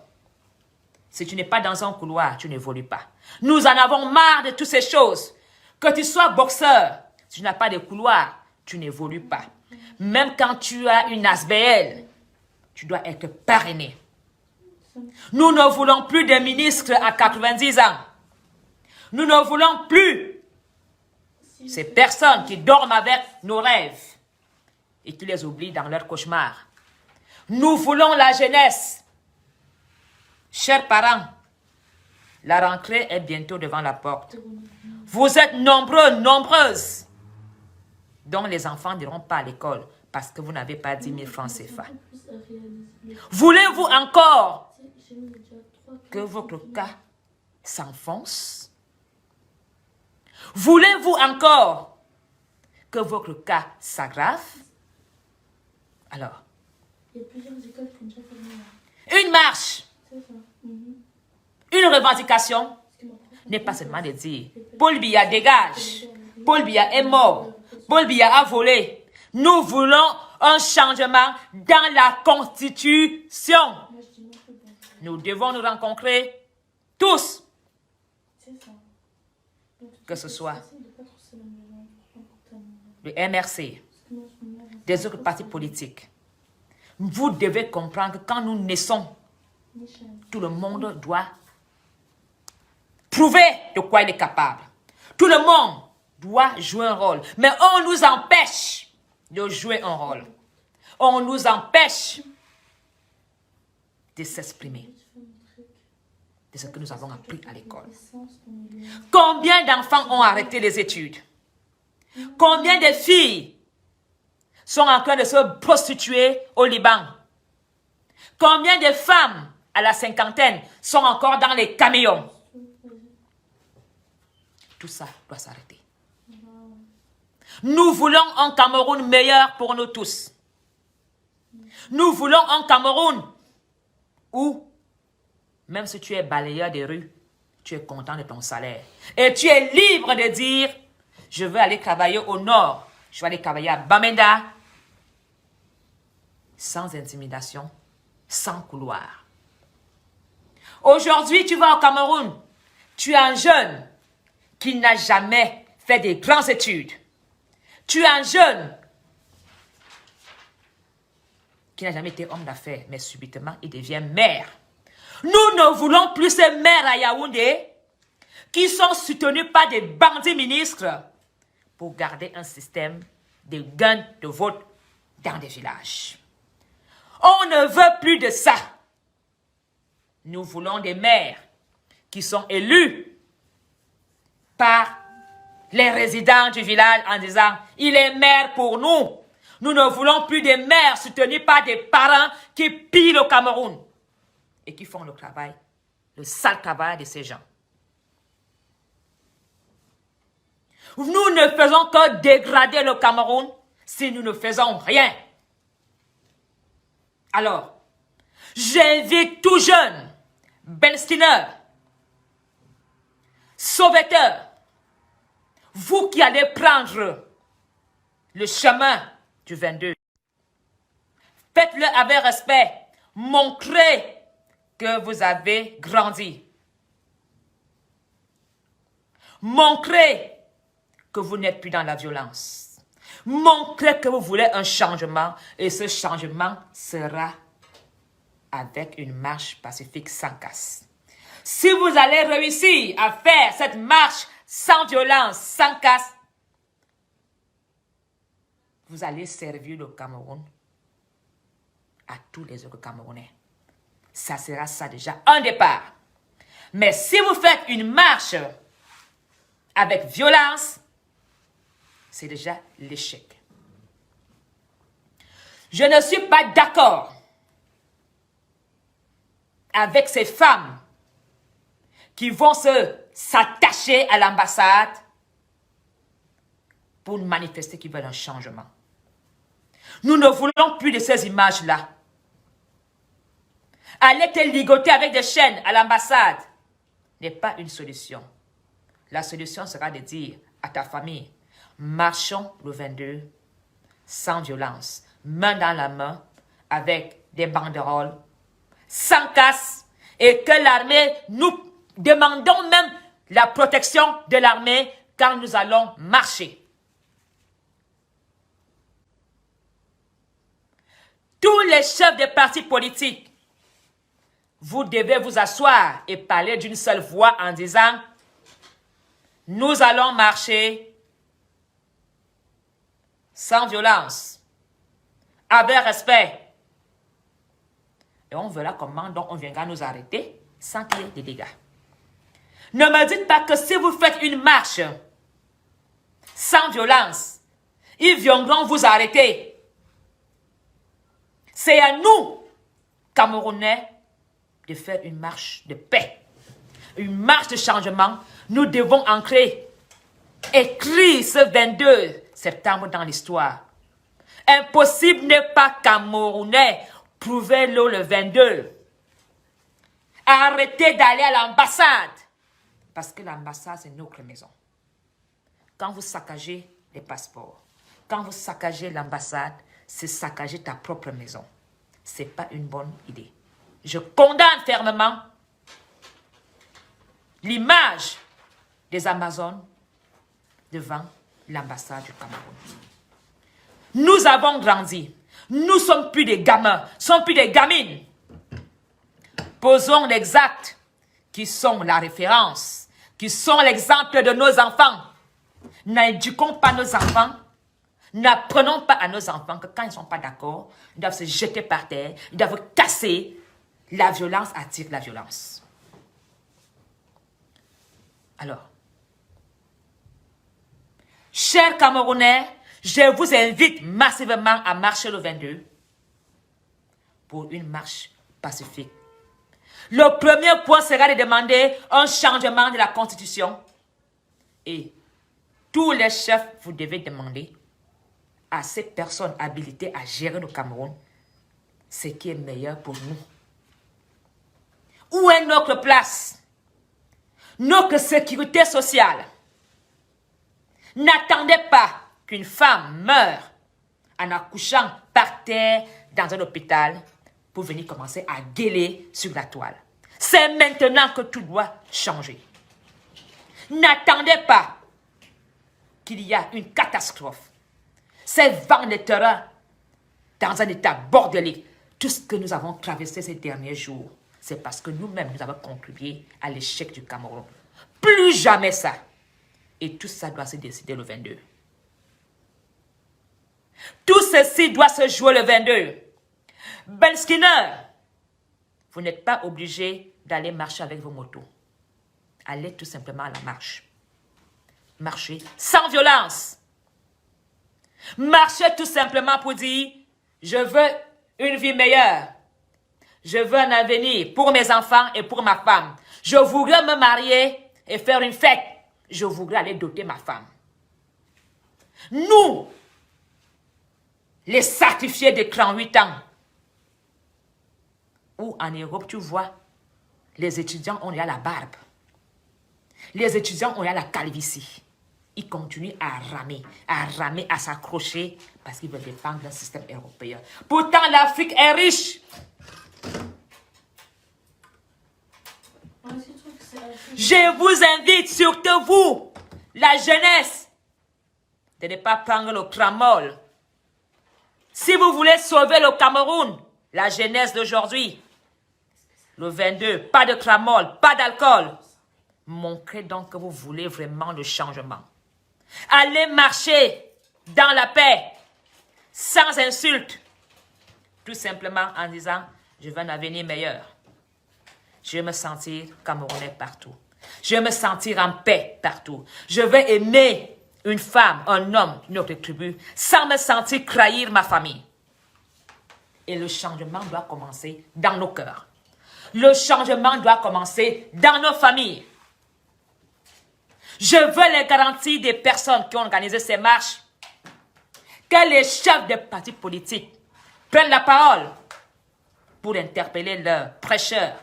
si tu n'es pas dans un couloir, tu n'évolues pas. Nous en avons marre de toutes ces choses. Que tu sois boxeur, si tu n'as pas de couloir, tu n'évolues pas. Même quand tu as une ASBL, tu dois être parrainé. Nous ne voulons plus de ministres à 90 ans. Nous ne voulons plus ces personnes qui dorment avec nos rêves et qui les oublient dans leurs cauchemars. Nous voulons la jeunesse. Chers parents, la rentrée est bientôt devant la porte. Vous êtes nombreux, nombreuses, dont les enfants n'iront pas à l'école parce que vous n'avez pas 10 000 francs CFA. Voulez-vous encore que votre cas s'enfonce? Voulez-vous encore que votre cas s'aggrave? Alors, il y a plusieurs écoles qui ont déjà fermé. Une marche, une revendication n'est pas seulement de dire Paul Biya dégage, Paul Biya est mort, Paul Biya a volé. Nous voulons un changement dans la Constitution. Nous devons nous rencontrer tous, que ce soit le MRC, des autres partis politiques. Vous devez comprendre que quand nous naissons, tout le monde doit prouver de quoi il est capable. Tout le monde doit jouer un rôle. Mais on nous empêche de jouer un rôle. On nous empêche de s'exprimer de ce que nous avons appris à l'école. Combien d'enfants ont arrêté les études? Combien de filles sont en train de se prostituer au Liban? Combien de femmes à la cinquantaine sont encore dans les camions? Tout ça doit s'arrêter. Nous voulons un Cameroun meilleur pour nous tous. Nous voulons un Cameroun où, même si tu es balayeur des rues, tu es content de ton salaire. Et tu es libre de dire, je veux aller travailler au nord, je vais aller travailler à Bamenda, sans intimidation, sans couloir. Aujourd'hui, tu vas au Cameroun, tu es un jeune qui n'a jamais fait de grandes études. Tu es un jeune qui n'a jamais été homme d'affaires, mais subitement, il devient maire. Nous ne voulons plus ces maires à Yaoundé qui sont soutenus par des bandits ministres pour garder un système de gains de vote dans des villages. On ne veut plus de ça. Nous voulons des maires qui sont élus par les résidents du village en disant « Il est maire pour nous ». Nous ne voulons plus des maires soutenus par des parents qui pillent le Cameroun et qui font le travail, le sale travail de ces gens. Nous ne faisons que dégrader le Cameroun si nous ne faisons rien. Alors, j'invite tout jeune, Benstineur, Sauveteur, vous qui allez prendre le chemin du 22, faites-le avec respect, montrez que vous avez grandi. Montrez que vous n'êtes plus dans la violence. Montrez que vous voulez un changement et ce changement sera avec une marche pacifique sans casse. Si vous allez réussir à faire cette marche sans violence, sans casse, vous allez servir le Cameroun à tous les autres Camerounais. Ça sera ça déjà un départ. Mais si vous faites une marche avec violence, c'est déjà l'échec. Je ne suis pas d'accord avec ces femmes qui vont s'attacher à l'ambassade pour manifester qu'ils veulent un changement. Nous ne voulons plus de ces images-là. Aller te ligoter avec des chaînes à l'ambassade n'est pas une solution. La solution sera de dire à ta famille, marchons le 22 sans violence, main dans la main, avec des banderoles, sans casse, et que l'armée, nous demandons même la protection de l'armée quand nous allons marcher. Tous les chefs des partis politiques, vous devez vous asseoir et parler d'une seule voix en disant « Nous allons marcher sans violence, avec respect. » Et on verra comment donc on viendra nous arrêter sans qu'il y ait des dégâts. Ne me dites pas que si vous faites une marche sans violence, ils viendront vous arrêter. C'est à nous, Camerounais, de faire une marche de paix, une marche de changement. Nous devons écrire ce 22 septembre dans l'histoire. Impossible n'est pas Camerounais. Prouvez-le le 22. Arrêtez d'aller à l'ambassade. Parce que l'ambassade, c'est notre maison. Quand vous saccagez les passeports, quand vous saccagez l'ambassade, c'est saccager ta propre maison. Ce n'est pas une bonne idée. Je condamne fermement l'image des Amazones devant l'ambassade du Cameroun. Nous avons grandi. Nous ne sommes plus des gamins, nous ne sommes plus des gamines. Posons les actes qui sont la référence, qui sont l'exemple de nos enfants. N'éduquons pas nos enfants. N'apprenons pas à nos enfants que quand ils ne sont pas d'accord, ils doivent se jeter par terre, ils doivent casser. La violence attire la violence. Alors, chers Camerounais, je vous invite massivement à marcher le 22 pour une marche pacifique. Le premier point sera de demander un changement de la Constitution. Et tous les chefs, vous devez demander à ces personnes habilitées à gérer le Cameroun ce qui est meilleur pour nous. Où est notre place? Notre sécurité sociale. N'attendez pas qu'une femme meure en accouchant par terre dans un hôpital pour venir commencer à gueuler sur la toile. C'est maintenant que tout doit changer. N'attendez pas qu'il y a une catastrophe. Ces vents de terreur dans un état bordélique. Tout ce que nous avons traversé ces derniers jours, c'est parce que nous-mêmes, nous avons contribué à l'échec du Cameroun. Plus jamais ça. Et tout ça doit se décider le 22. Tout ceci doit se jouer le 22. Ben Skinner, vous n'êtes pas obligé d'aller marcher avec vos motos. Allez tout simplement à la marche. Marchez sans violence. Marchez tout simplement pour dire, je veux une vie meilleure. Je veux un avenir pour mes enfants et pour ma femme. Je voudrais me marier et faire une fête. Je voudrais aller doter ma femme. Nous, les sacrifiés de 38 ans, où en Europe, tu vois, les étudiants ont déjà la barbe. Les étudiants ont déjà la calvitie. Ils continuent à ramer, à s'accrocher parce qu'ils veulent défendre le système européen. Pourtant, l'Afrique est riche. Je vous invite, surtout vous, la jeunesse, de ne pas prendre le tramol. Si vous voulez sauver le Cameroun, la jeunesse d'aujourd'hui, le 22, pas de tramol, pas d'alcool. Montrez donc que vous voulez vraiment le changement. Allez marcher dans la paix, sans insulte, tout simplement en disant, je veux un avenir meilleur. Je veux me sentir camerounais partout. Je veux me sentir en paix partout. Je veux aimer une femme, un homme, une autre tribu, sans me sentir trahir ma famille. Et le changement doit commencer dans nos cœurs. Le changement doit commencer dans nos familles. Je veux les garanties des personnes qui ont organisé ces marches, que les chefs des partis politiques prennent la parole pour interpeller leurs prêcheurs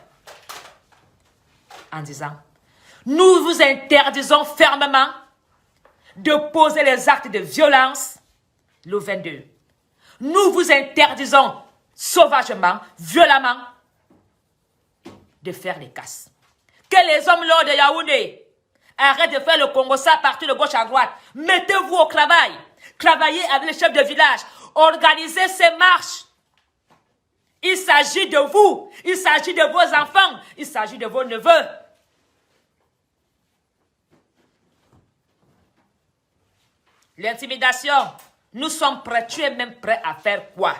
en disant, nous vous interdisons fermement de poser les actes de violence le 22. Nous vous interdisons sauvagement, violemment, de faire les casses. Que les hommes lors de Yaoundé arrêtent de faire le Congo ça partout de gauche à droite. Mettez-vous au travail. Travaillez avec les chefs de village. Organisez ces marches. Il s'agit de vous. Il s'agit de vos enfants. Il s'agit de vos neveux. L'intimidation. Nous sommes prêts. Tu es même prêt à faire quoi?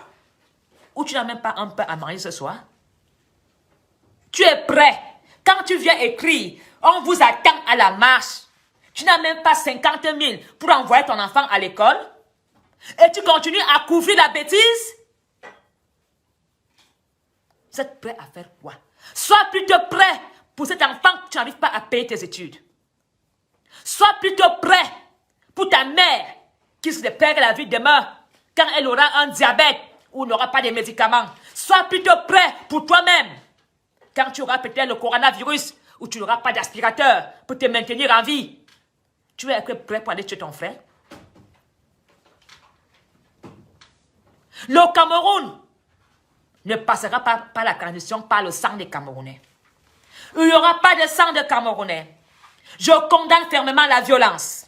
Ou tu n'as même pas un peu à manger ce soir? Tu es prêt. Quand tu viens écrire, on vous attend à la marche. Tu n'as même pas 50 000 pour envoyer ton enfant à l'école. Et tu continues à couvrir la bêtise. Vous êtes prêt à faire quoi? Sois plutôt prêt pour cet enfant que tu n'arrives pas à payer tes études. Sois plutôt prêt pour ta mère qui se perd la vie demain quand elle aura un diabète ou n'aura pas de médicaments. Sois plutôt prêt pour toi-même quand tu auras peut-être le coronavirus ou tu n'auras pas d'aspirateur pour te maintenir en vie. Tu es prêt pour aller chez ton frère? Le Cameroun ne passera pas par la transition par le sang des Camerounais. Il n'y aura pas de sang de Camerounais. Je condamne fermement la violence.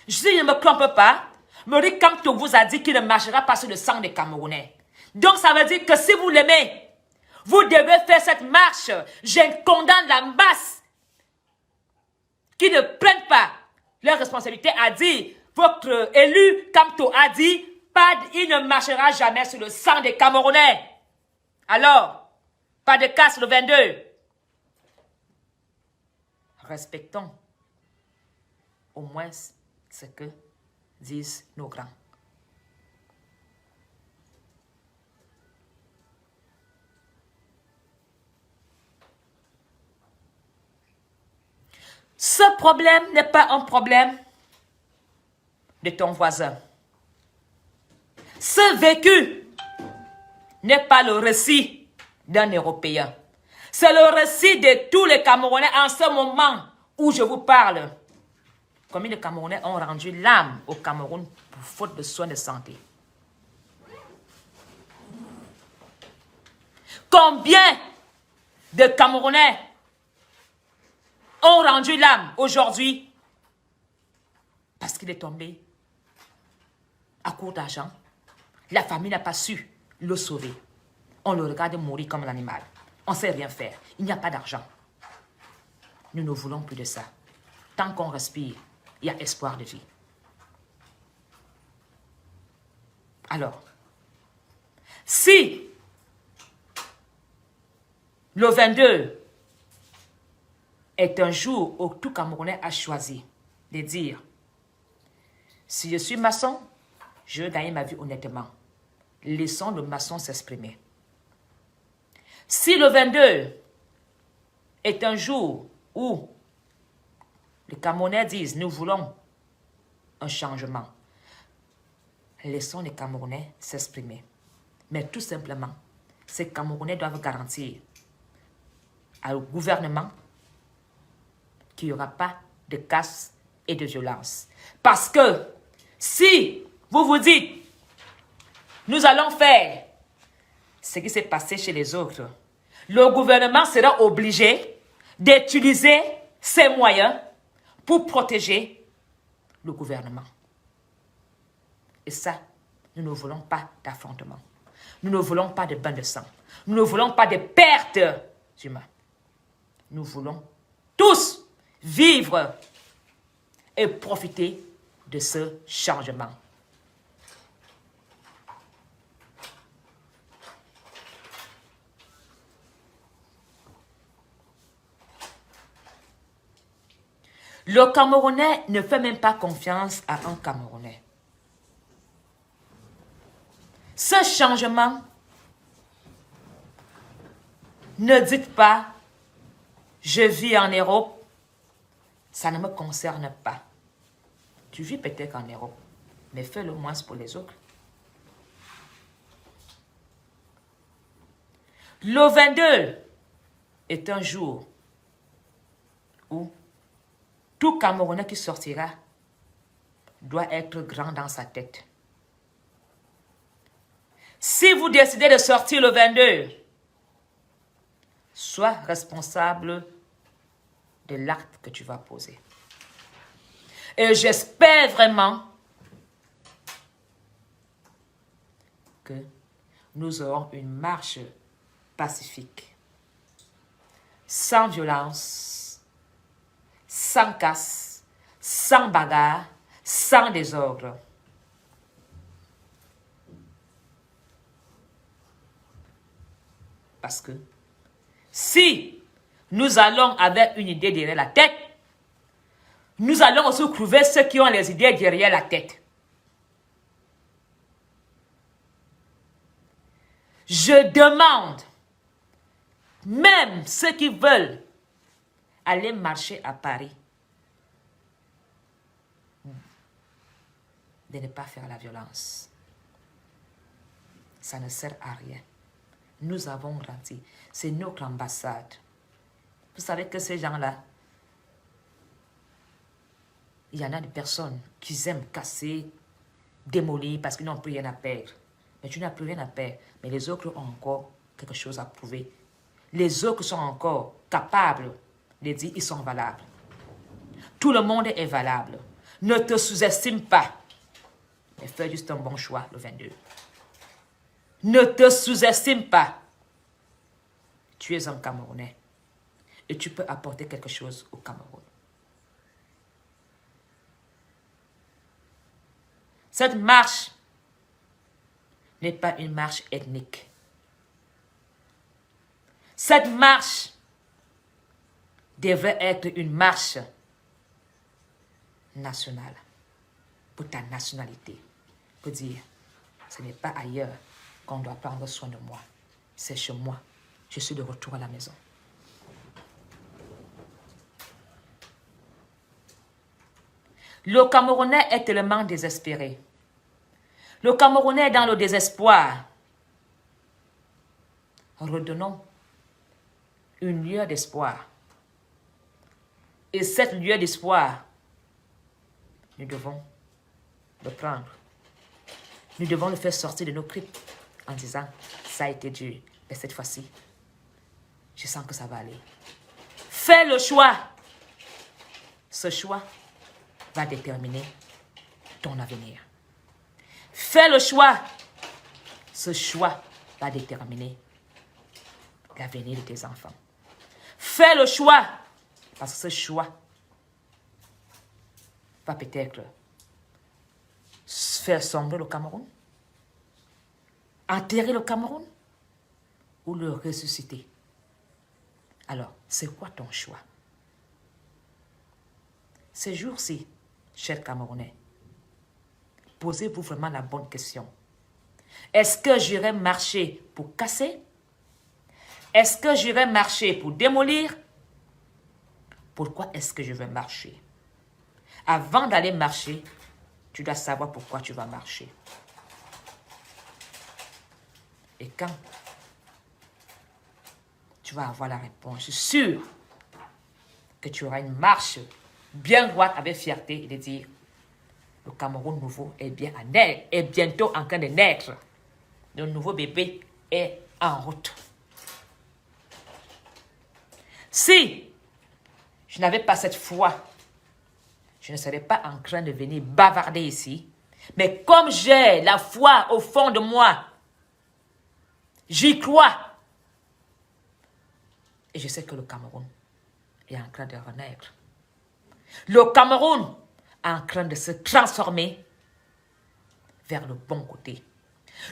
Si je ne me trompe pas, Maurice Kamto vous a dit qu'il ne marchera pas sur le sang des Camerounais. Donc ça veut dire que si vous l'aimez, vous devez faire cette marche. Je condamne la masse qui ne prennent pas leur responsabilité à dire, votre élu Kamto a dit, il ne marchera jamais sur le sang des Camerounais. Alors, pas de casse le 22. Respectons au moins ce que disent nos grands. Ce problème n'est pas un problème de ton voisin. Ce vécu n'est pas le récit d'un Européen. C'est le récit de tous les Camerounais en ce moment où je vous parle. Combien de Camerounais ont rendu l'âme au Cameroun pour faute de soins de santé? Combien de Camerounais ont rendu l'âme aujourd'hui parce qu'il est tombé à court d'argent? La famille n'a pas su le sauver. On le regarde mourir comme l'animal. On ne sait rien faire. Il n'y a pas d'argent. Nous ne voulons plus de ça. Tant qu'on respire, il y a espoir de vie. Alors, Si le 22 est un jour où tout Camerounais a choisi de dire, si je suis maçon, je veux gagner ma vie honnêtement. Laissons le maçon s'exprimer. Si le 22 est un jour où les Camerounais disent, nous voulons un changement, laissons les Camerounais s'exprimer. Mais tout simplement, ces Camerounais doivent garantir au gouvernement qu'il n'y aura pas de casse et de violence. Parce que si vous vous dites, nous allons faire ce qui s'est passé chez les autres, le gouvernement sera obligé d'utiliser ses moyens pour protéger le gouvernement. Et ça, nous ne voulons pas d'affrontement. Nous ne voulons pas de bain de sang. Nous ne voulons pas de pertes humaines. Nous voulons tous vivre et profiter de ce changement. Le Camerounais ne fait même pas confiance à un Camerounais. Ce changement, ne dites pas, je vis en Europe, ça ne me concerne pas. Tu vis peut-être en Europe, mais fais-le moins pour les autres. Le 22 est un jour où tout Camerounais qui sortira doit être grand dans sa tête. Si vous décidez de sortir le 22, sois responsable de l'acte que tu vas poser. Et j'espère vraiment que nous aurons une marche pacifique, sans violence, sans casse, sans bagarre, sans désordre. Parce que si nous allons avec une idée derrière la tête, nous allons aussi trouver ceux qui ont les idées derrière la tête. Je demande, même ceux qui veulent aller marcher à Paris, de ne pas faire la violence. Ça ne sert à rien. Nous avons grandi. C'est notre ambassade. Vous savez que ces gens-là, il y en a des personnes qui aiment casser, démolir parce qu'ils n'ont plus rien à perdre. Mais tu n'as plus rien à perdre. Mais les autres ont encore quelque chose à prouver. Les autres sont encore capables de dire qu'ils sont valables. Tout le monde est valable. Ne te sous-estime pas. Mais fais juste un bon choix le 22. Ne te sous-estime pas. Tu es un Camerounais. Et tu peux apporter quelque chose au Cameroun. Cette marche n'est pas une marche ethnique. Cette marche devrait être une marche nationale. Pour ta nationalité. Pour dire, ce n'est pas ailleurs qu'on doit prendre soin de moi. C'est chez moi. Je suis de retour à la maison. Le Camerounais est tellement désespéré. Le Camerounais est dans le désespoir. Redonnons une lueur d'espoir. Et cette lueur d'espoir, nous devons le prendre. Nous devons le faire sortir de nos cryptes en disant, ça a été dur, mais cette fois-ci, je sens que ça va aller. Fais le choix. Ce choix va déterminer ton avenir. Fais le choix. Ce choix va déterminer l'avenir de tes enfants. Fais le choix. Parce que ce choix va peut-être faire sombrer le Cameroun. Enterrer le Cameroun ou le ressusciter? Alors, c'est quoi ton choix? Ces jours-ci, chers Camerounais, posez-vous vraiment la bonne question. Est-ce que j'irai marcher pour casser? Est-ce que j'irai marcher pour démolir? Pourquoi est-ce que je vais marcher? Avant d'aller marcher, tu dois savoir pourquoi tu vas marcher. Et quand tu vas avoir la réponse, je suis sûr que tu auras une marche bien droite avec fierté et de dire le Cameroun nouveau est bien à naître, est bientôt en train de naître. Le nouveau bébé est en route. Si je n'avais pas cette foi, je ne serais pas en train de venir bavarder ici. Mais comme j'ai la foi au fond de moi, j'y crois. Et je sais que le Cameroun est en train de renaître. Le Cameroun est en train de se transformer vers le bon côté.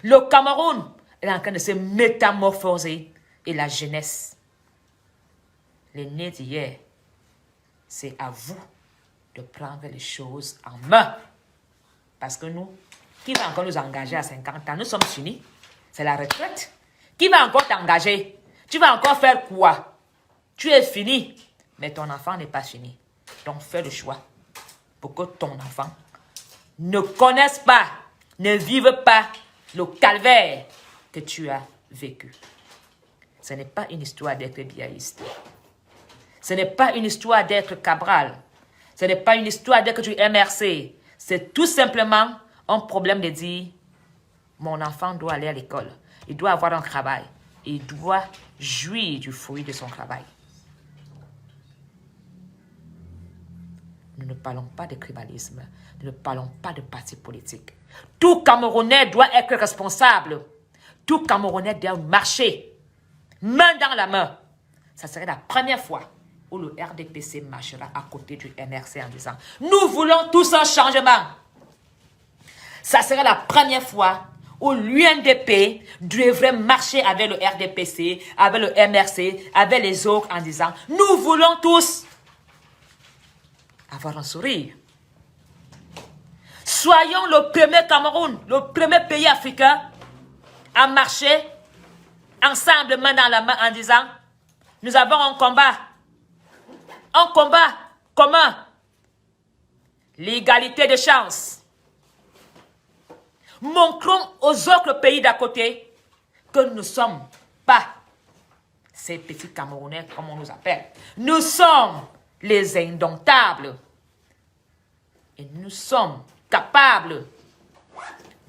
Le Cameroun est en train de se métamorphoser. Et la jeunesse, les nés d'hier, c'est à vous de prendre les choses en main. Parce que nous, qui va encore nous engager à 50 ans? Nous sommes finis. C'est la retraite. Qui va encore t'engager? Tu vas encore faire quoi? Tu es fini. Mais ton enfant n'est pas fini. Donc fais le choix pour que ton enfant ne connaisse pas, ne vive pas le calvaire que tu as vécu. Ce n'est pas une histoire d'être biaïste. Ce n'est pas une histoire d'être Cabral. Ce n'est pas une histoire d'être du MRC. C'est tout simplement un problème de dire mon enfant doit aller à l'école. Il doit avoir un travail. Il doit jouir du fruit de son travail. Nous ne parlons pas de tribalisme. Nous ne parlons pas de parti politique. Tout Camerounais doit être responsable. Tout Camerounais doit marcher main dans la main. Ça serait la première fois où le RDPC marchera à côté du MRC en disant « Nous voulons tous un changement ». Ça serait la première fois où l'UNDP devrait marcher avec le RDPC, avec le MRC, avec les autres en disant « Nous voulons tous avoir un sourire ». Soyons le premier Cameroun, le premier pays africain à marcher ensemble, main dans la main, en disant « Nous avons un combat commun, l'égalité de chance. Montrons aux autres pays d'à côté que nous ne sommes pas ces petits Camerounais, comme on nous appelle. Nous sommes les indomptables. Et nous sommes capables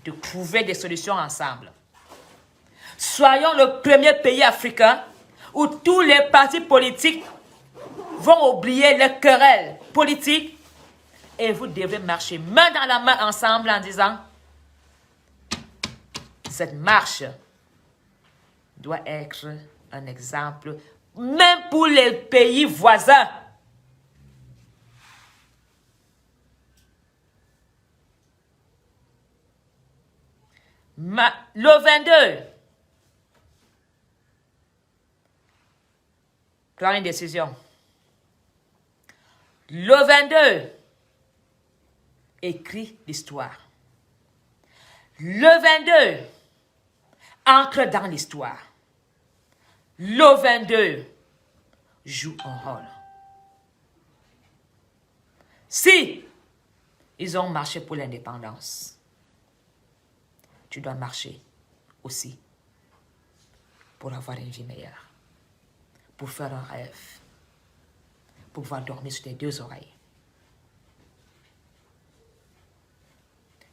de trouver des solutions ensemble. Soyons le premier pays africain où tous les partis politiques vont oublier les querelles politiques et vous devez marcher main dans la main ensemble en disant cette marche doit être un exemple même pour les pays voisins. Le 22, prends une décision. Le 22, écris l'histoire. Le 22, entre dans l'histoire. Le 22, joue un rôle. Si ils ont marché pour l'indépendance, tu dois marcher aussi pour avoir une vie meilleure, pour faire un rêve, pour pouvoir dormir sur tes deux oreilles.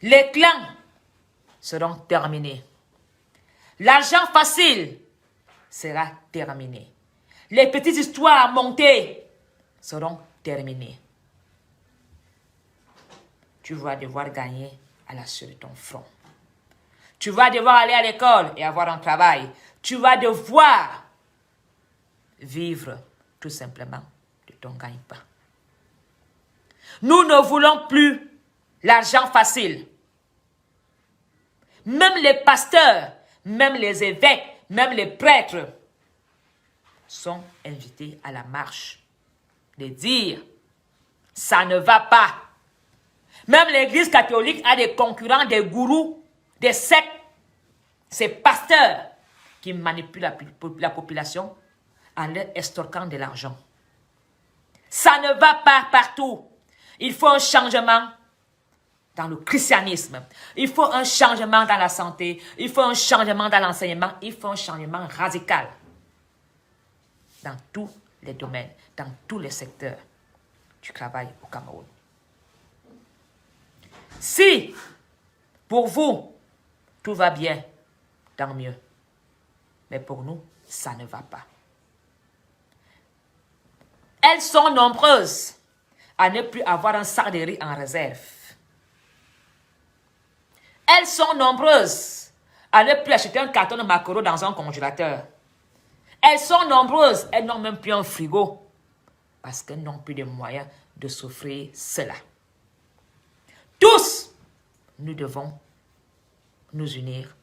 Les clans seront terminés. L'argent facile sera terminé. Les petites histoires montées seront terminées. Tu vas devoir gagner à la suite de ton front. Tu vas devoir aller à l'école et avoir un travail. Tu vas devoir vivre tout simplement de ton gagne-pain. Nous ne voulons plus l'argent facile. Même les pasteurs, même les évêques, même les prêtres sont invités à la marche. De dire, ça ne va pas. Même l'église catholique a des concurrents, des gourous, des sectes. Ces pasteurs qui manipulent la population en leur extorquant de l'argent. Ça ne va pas partout. Il faut un changement dans le christianisme. Il faut un changement dans la santé. Il faut un changement dans l'enseignement. Il faut un changement radical dans tous les domaines, dans tous les secteurs du travail au Cameroun. Si, pour vous, tout va bien, tant mieux. Mais pour nous, ça ne va pas. Elles sont nombreuses à ne plus avoir un sac de riz en réserve. Elles sont nombreuses à ne plus acheter un carton de macarons dans un congélateur. Elles sont nombreuses, elles n'ont même plus un frigo parce qu'elles n'ont plus de moyens de s'offrir cela. Tous, nous devons nous unir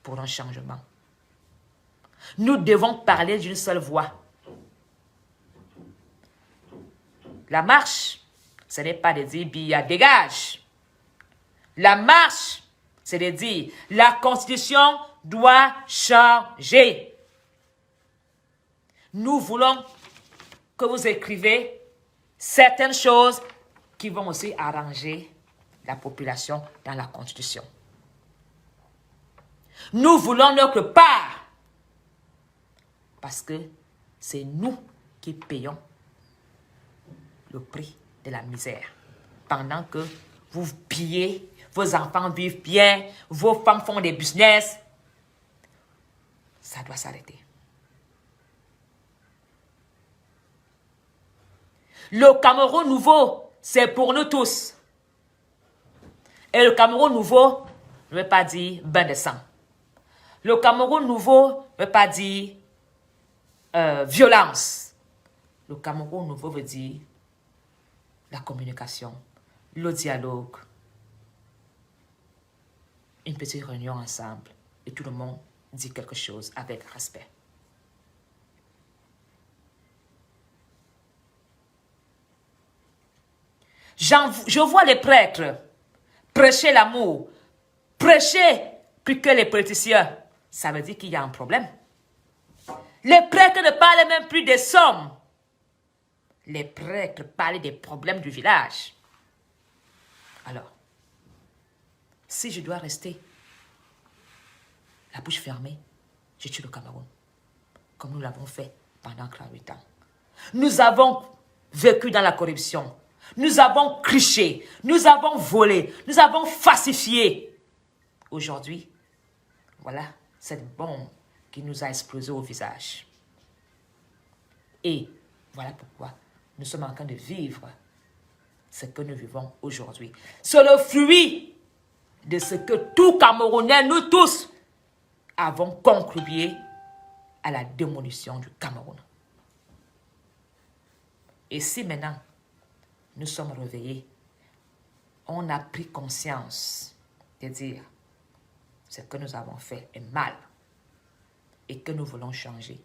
pour un changement. Nous devons parler d'une seule voix. La marche, ce n'est pas de dire Biya dégage. La marche, c'est de dire la Constitution doit changer. Nous voulons que vous écrivez certaines choses qui vont aussi arranger la population dans la Constitution. Nous voulons notre part parce que c'est nous qui payons le prix de la misère. Pendant que vous pillez, vos enfants vivent bien, vos femmes font des business, ça doit s'arrêter. Le Cameroun nouveau, c'est pour nous tous. Et le Cameroun nouveau ne veut pas dire bain de sang. Le Cameroun nouveau ne veut pas dire violence. Le Cameroun nouveau veut dire la communication, le dialogue, une petite réunion ensemble et tout le monde dit quelque chose avec respect. Je vois les prêtres prêcher l'amour, prêcher plus que les politiciens. Ça veut dire qu'il y a un problème. Les prêtres ne parlent même plus des sommes. Les prêtres parlent des problèmes du village. Alors, si je dois rester la bouche fermée, je tue le Cameroun, comme nous l'avons fait pendant 48 ans. Nous avons vécu dans la corruption. Nous avons triché, nous avons volé, nous avons falsifié. Aujourd'hui, voilà cette bombe qui nous a explosé au visage. Et voilà pourquoi nous sommes en train de vivre ce que nous vivons aujourd'hui. C'est le fruit de ce que tout Camerounais, nous tous, avons contribué à la démolition du Cameroun. Et si maintenant, nous sommes réveillés, on a pris conscience de dire ce que nous avons fait est mal et que nous voulons changer.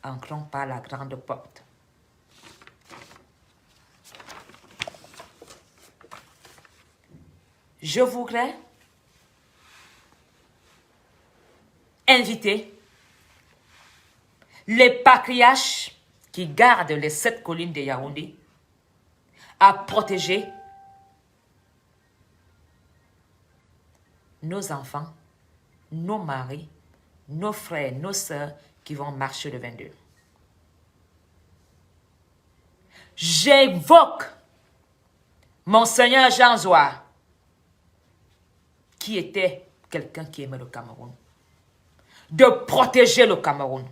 Entrons par la grande porte. Je voudrais inviter les patriarches qui gardent les 7 collines de Yaoundé à protéger nos enfants, nos maris, nos frères, nos sœurs qui vont marcher le 22. J'invoque Monseigneur Jean Zouar, qui était quelqu'un qui aimait le Cameroun, de protéger le Cameroun.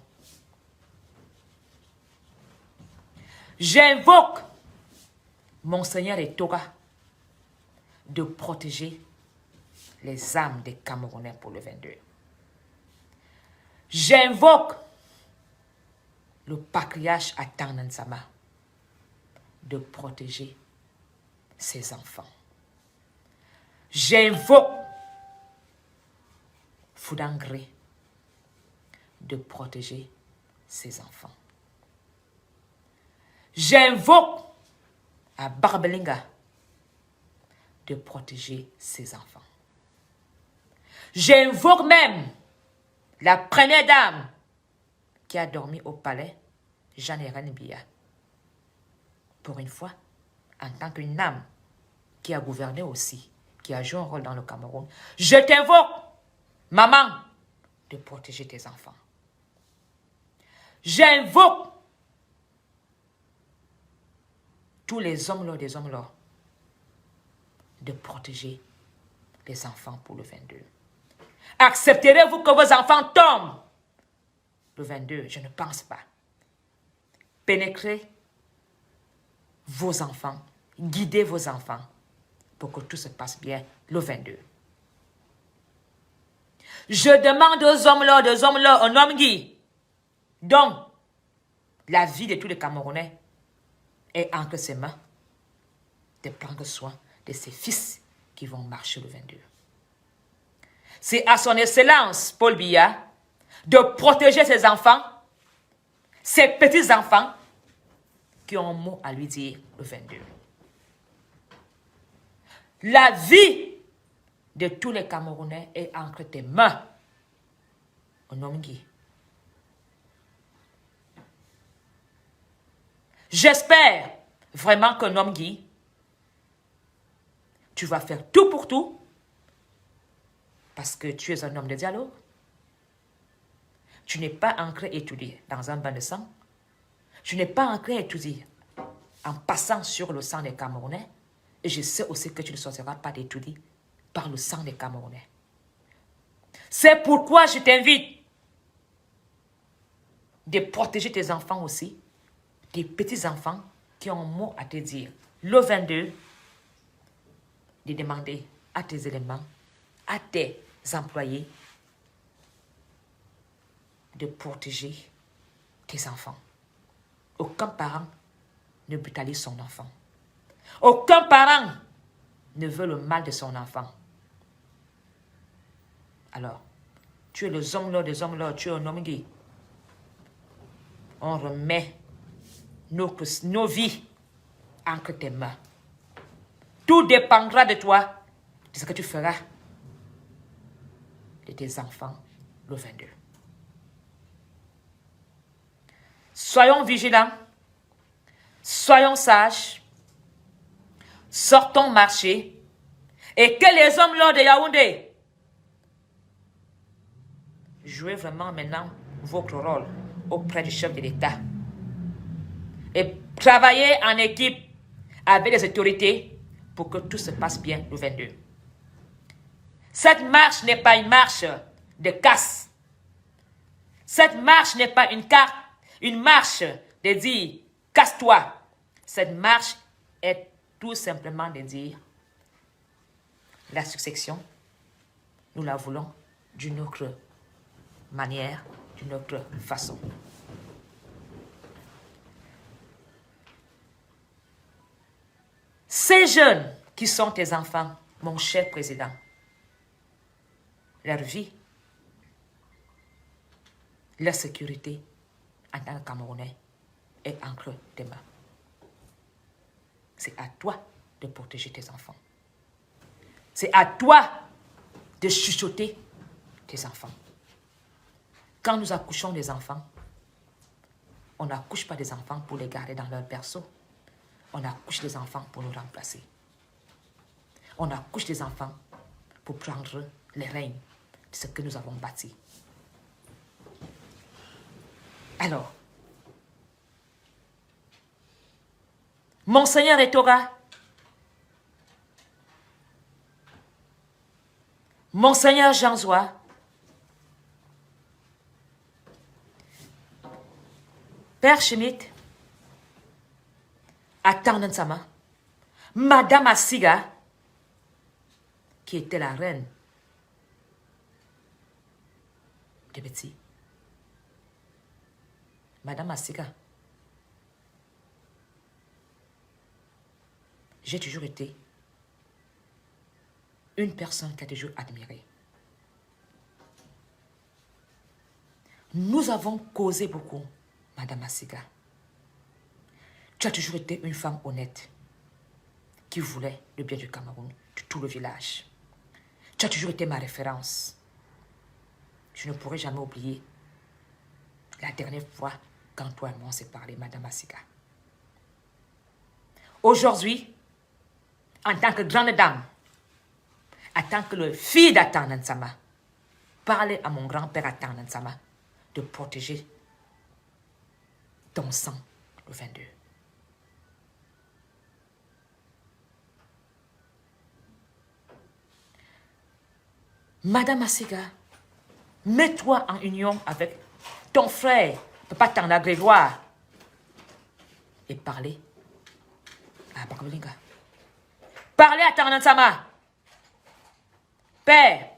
J'invoque Monseigneur Etoga de protéger les âmes des Camerounais pour le 22. J'invoque le patriarche Atan Nansama de protéger ses enfants. J'invoque Foudangré de protéger ses enfants. J'invoque à Barbelinga de protéger ses enfants. J'invoque même la première dame qui a dormi au palais, Jeanne Biya. Pour une fois, en tant qu'une âme qui a gouverné aussi, qui a joué un rôle dans le Cameroun, je t'invoque, maman, de protéger tes enfants. J'invoque tous les hommes là, des hommes là, de protéger les enfants pour le 22. Accepterez-vous que vos enfants tombent le 22? Je ne pense pas. Pénétrez vos enfants, guidez vos enfants pour que tout se passe bien le 22. Je demande aux hommes là, un homme qui, dont la vie de tous les Camerounais est entre ses mains, de prendre soin de ses fils qui vont marcher le 22. C'est à son excellence, Paul Biya, de protéger ses enfants, ses petits-enfants, qui ont un mot à lui dire le 22. La vie de tous les Camerounais est entre tes mains, un homme qui. J'espère vraiment qu'un homme Guy, tu vas faire tout pour tout, parce que tu es un homme de dialogue. Tu n'es pas ancré et étudié dans un bain de sang. Tu n'es pas ancré et étudié en passant sur le sang des Camerounais. Et je sais aussi que tu ne sortiras pas d'étudier par le sang des Camerounais. C'est pourquoi je t'invite de protéger tes enfants aussi, tes petits-enfants qui ont un mot à te dire. Le 22, de demander à tes éléments, à tes employés, de protéger tes enfants. Aucun parent ne brutalise son enfant. Aucun parent ne veut le mal de son enfant. Alors, tu es le homme là des hommes là, tu es un homme gay. On remet nos vies entre tes mains. Tout dépendra de toi, de ce que tu feras de tes enfants le 22. Soyons vigilants, soyons sages, sortons marcher, et que les hommes là de Yaoundé jouez vraiment maintenant votre rôle auprès du chef de l'État. Et travaillez en équipe avec les autorités pour que tout se passe bien le 22. Cette marche n'est pas une marche de casse. Cette marche n'est pas une marche de dire casse-toi. Cette marche est tout simplement de dire la succession, nous la voulons d'une autre manière, d'une autre façon. Ces jeunes qui sont tes enfants, mon cher président, leur vie, leur sécurité en tant que Camerounais est entre tes mains. C'est à toi de protéger tes enfants. C'est à toi de chuchoter tes enfants. Quand nous accouchons des enfants, on n'accouche pas des enfants pour les garder dans leur berceau. On accouche des enfants pour nous remplacer. On accouche des enfants pour prendre les règnes de ce que nous avons bâti. Alors, Monseigneur Etora, Monseigneur Jean-Zois, Père Schmitt, Atan Nsama, Madame Asiga, qui était la reine de Betty. Madame Asiga, j'ai toujours été une personne qui a toujours admiré. Nous avons causé beaucoup, Madame Masiga. Tu as toujours été une femme honnête qui voulait le bien du Cameroun, de tout le village. Tu as toujours été ma référence. Je ne pourrai jamais oublier la dernière fois quand toi et moi on s'est parlé, Madame Masiga. Aujourd'hui, en tant que grande dame, en tant que le fille d'Atan Nansama, parlez à mon grand-père Atan Nansama de protéger ton sang le 22. Madame Masiga, mets-toi en union avec ton frère, Papa Tanda Grégoire, et parlez à Bakabelinga. Parlez à Tanansama, père,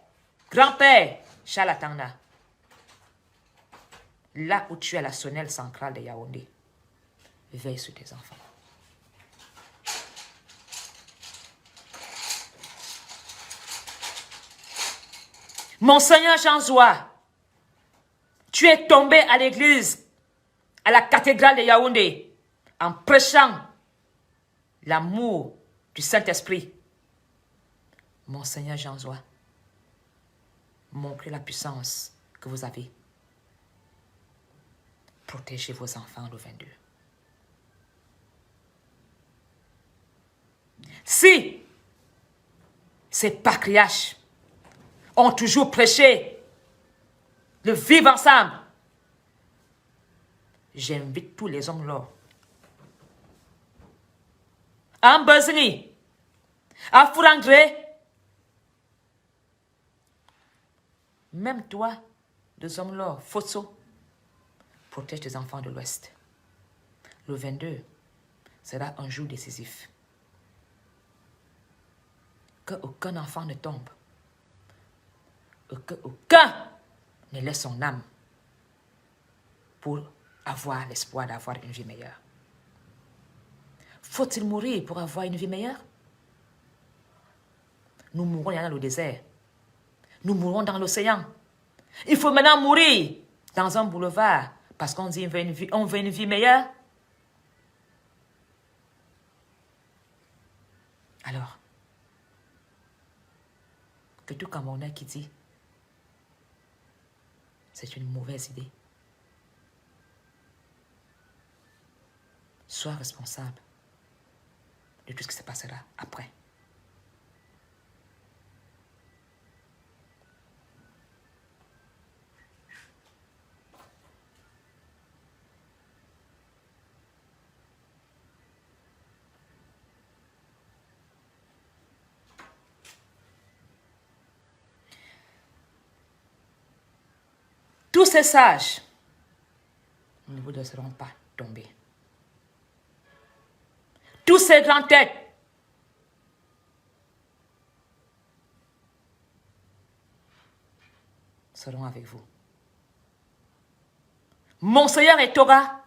grand-père, Chalatana. Là où tu as la sonnelle centrale de Yaoundé, veille sur tes enfants. Monseigneur Jean-Zoua, tu es tombé à l'église, à la cathédrale de Yaoundé, en prêchant l'amour du Saint-Esprit. Monseigneur Jean-Zoua, montrez la puissance que vous avez. Protégez vos enfants le 22. Si ces patriarches ont toujours prêché le vivre ensemble, j'invite tous les hommes là à Mbazini, à Fourandré, même toi, les hommes là, Fosso, protège tes enfants de l'Ouest. Le 22 sera un jour décisif. Qu'aucun enfant ne tombe. Qu'aucun ne laisse son âme pour avoir l'espoir d'avoir une vie meilleure. Faut-il mourir pour avoir une vie meilleure? Nous mourrons dans le désert. Nous mourrons dans l'océan. Il faut maintenant mourir dans un boulevard parce qu'on dit on veut une vie meilleure. Alors, que tout Camerounais qui dit c'est une mauvaise idée, sois responsable de tout ce qui se passera après. Tous ces sages ne vous laisseront pas tomber. Tous ces grandes têtes seront avec vous. Monseigneur Etoga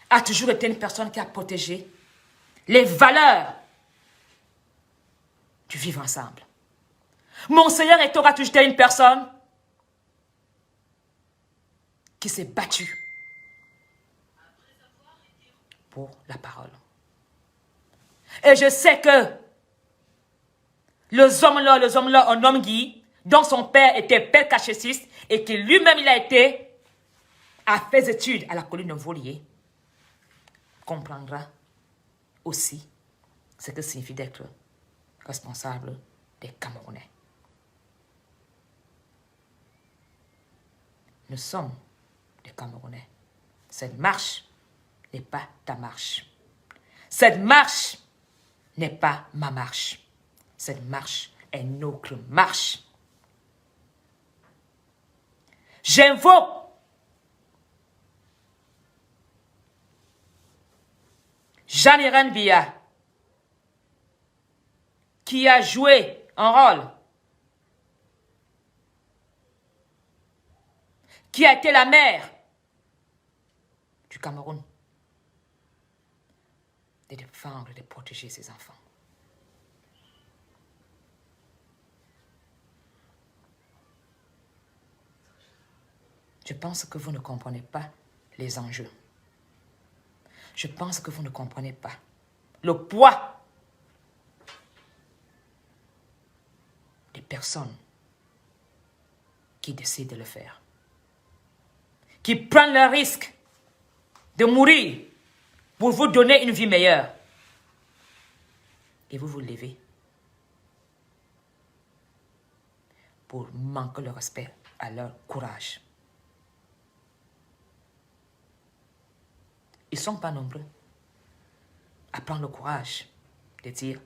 a toujours été une personne qui a protégé les valeurs du vivre ensemble. Monseigneur Etoga a toujours été une personne qui s'est battue pour la parole. Et je sais que les hommes là, un homme Guy, dont son père était père catéchiste et qui lui-même a fait des études à la colline de Volier, comprendra aussi ce que signifie d'être responsable des Camerounais. Nous sommes des Camerounais. Cette marche n'est pas ta marche. Cette marche n'est pas ma marche. Cette marche est notre marche. J'invoque Jean-Irène Biya, qui a joué un rôle, qui a été la mère du Cameroun, de défendre et de protéger ses enfants. Je pense que vous ne comprenez pas les enjeux. Je pense que vous ne comprenez pas le poids des personnes qui décident de le faire, qui prennent le risque de mourir pour vous donner une vie meilleure. Et vous vous levez pour manquer le respect à leur courage. Ils ne sont pas nombreux à prendre le courage de dire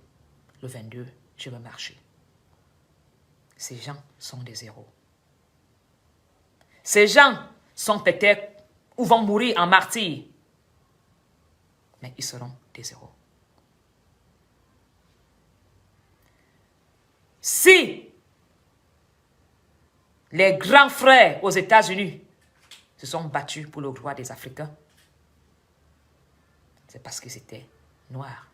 le 22, je veux marcher. Ces gens sont des héros. Ces gens sont peut-être ou vont mourir en martyrs, mais ils seront des héros. Si les grands frères aux États-Unis se sont battus pour le droit des Africains, c'est parce qu'ils étaient noirs.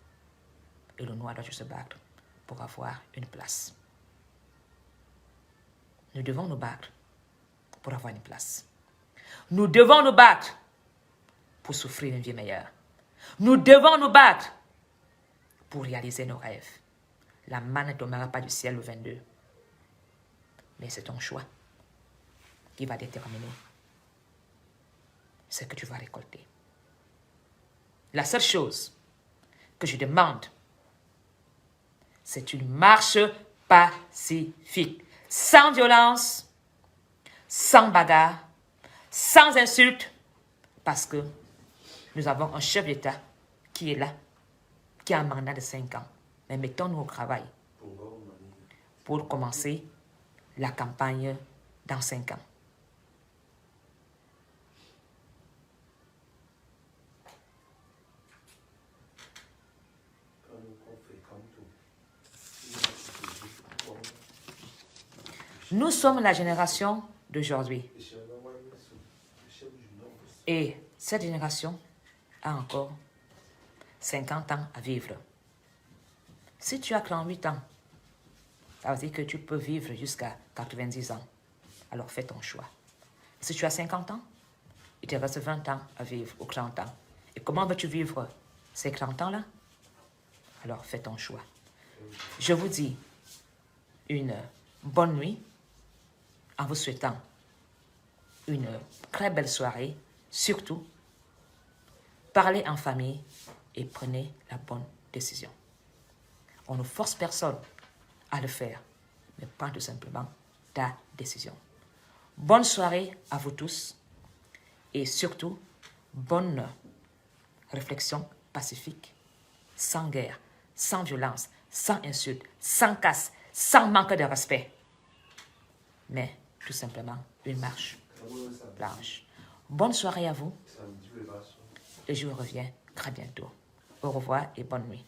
Et le noir doit se battre pour avoir une place. Nous devons nous battre pour avoir une place. Nous devons nous battre pour souffrir une vie meilleure. Nous devons nous battre pour réaliser nos rêves. La manne ne tombera pas du ciel le 22. Mais c'est ton choix qui va déterminer ce que tu vas récolter. La seule chose que je demande, c'est une marche pacifique, sans violence, sans bagarre, sans insulte, parce que nous avons un chef d'État qui est là, qui a un mandat de 5 ans. Mais mettons-nous au travail pour commencer la campagne dans 5 ans. Nous sommes la génération d'aujourd'hui. Et cette génération a encore 50 ans à vivre. Si tu as 38 ans, ça veut dire que tu peux vivre jusqu'à 90 ans. Alors fais ton choix. Si tu as 50 ans, il te reste 20 ans à vivre ou 30 ans. Et comment veux-tu vivre ces 30 ans-là? Alors fais ton choix. Je vous dis une bonne nuit en vous souhaitant une très belle soirée. Surtout, parlez en famille et prenez la bonne décision. On ne force personne à le faire, mais prends tout simplement ta décision. Bonne soirée à vous tous et surtout, bonne réflexion pacifique, sans guerre, sans violence, sans insulte, sans casse, sans manque de respect. Mais tout simplement une marche blanche. Bonne soirée à vous et je vous reviens très bientôt. Au revoir et bonne nuit.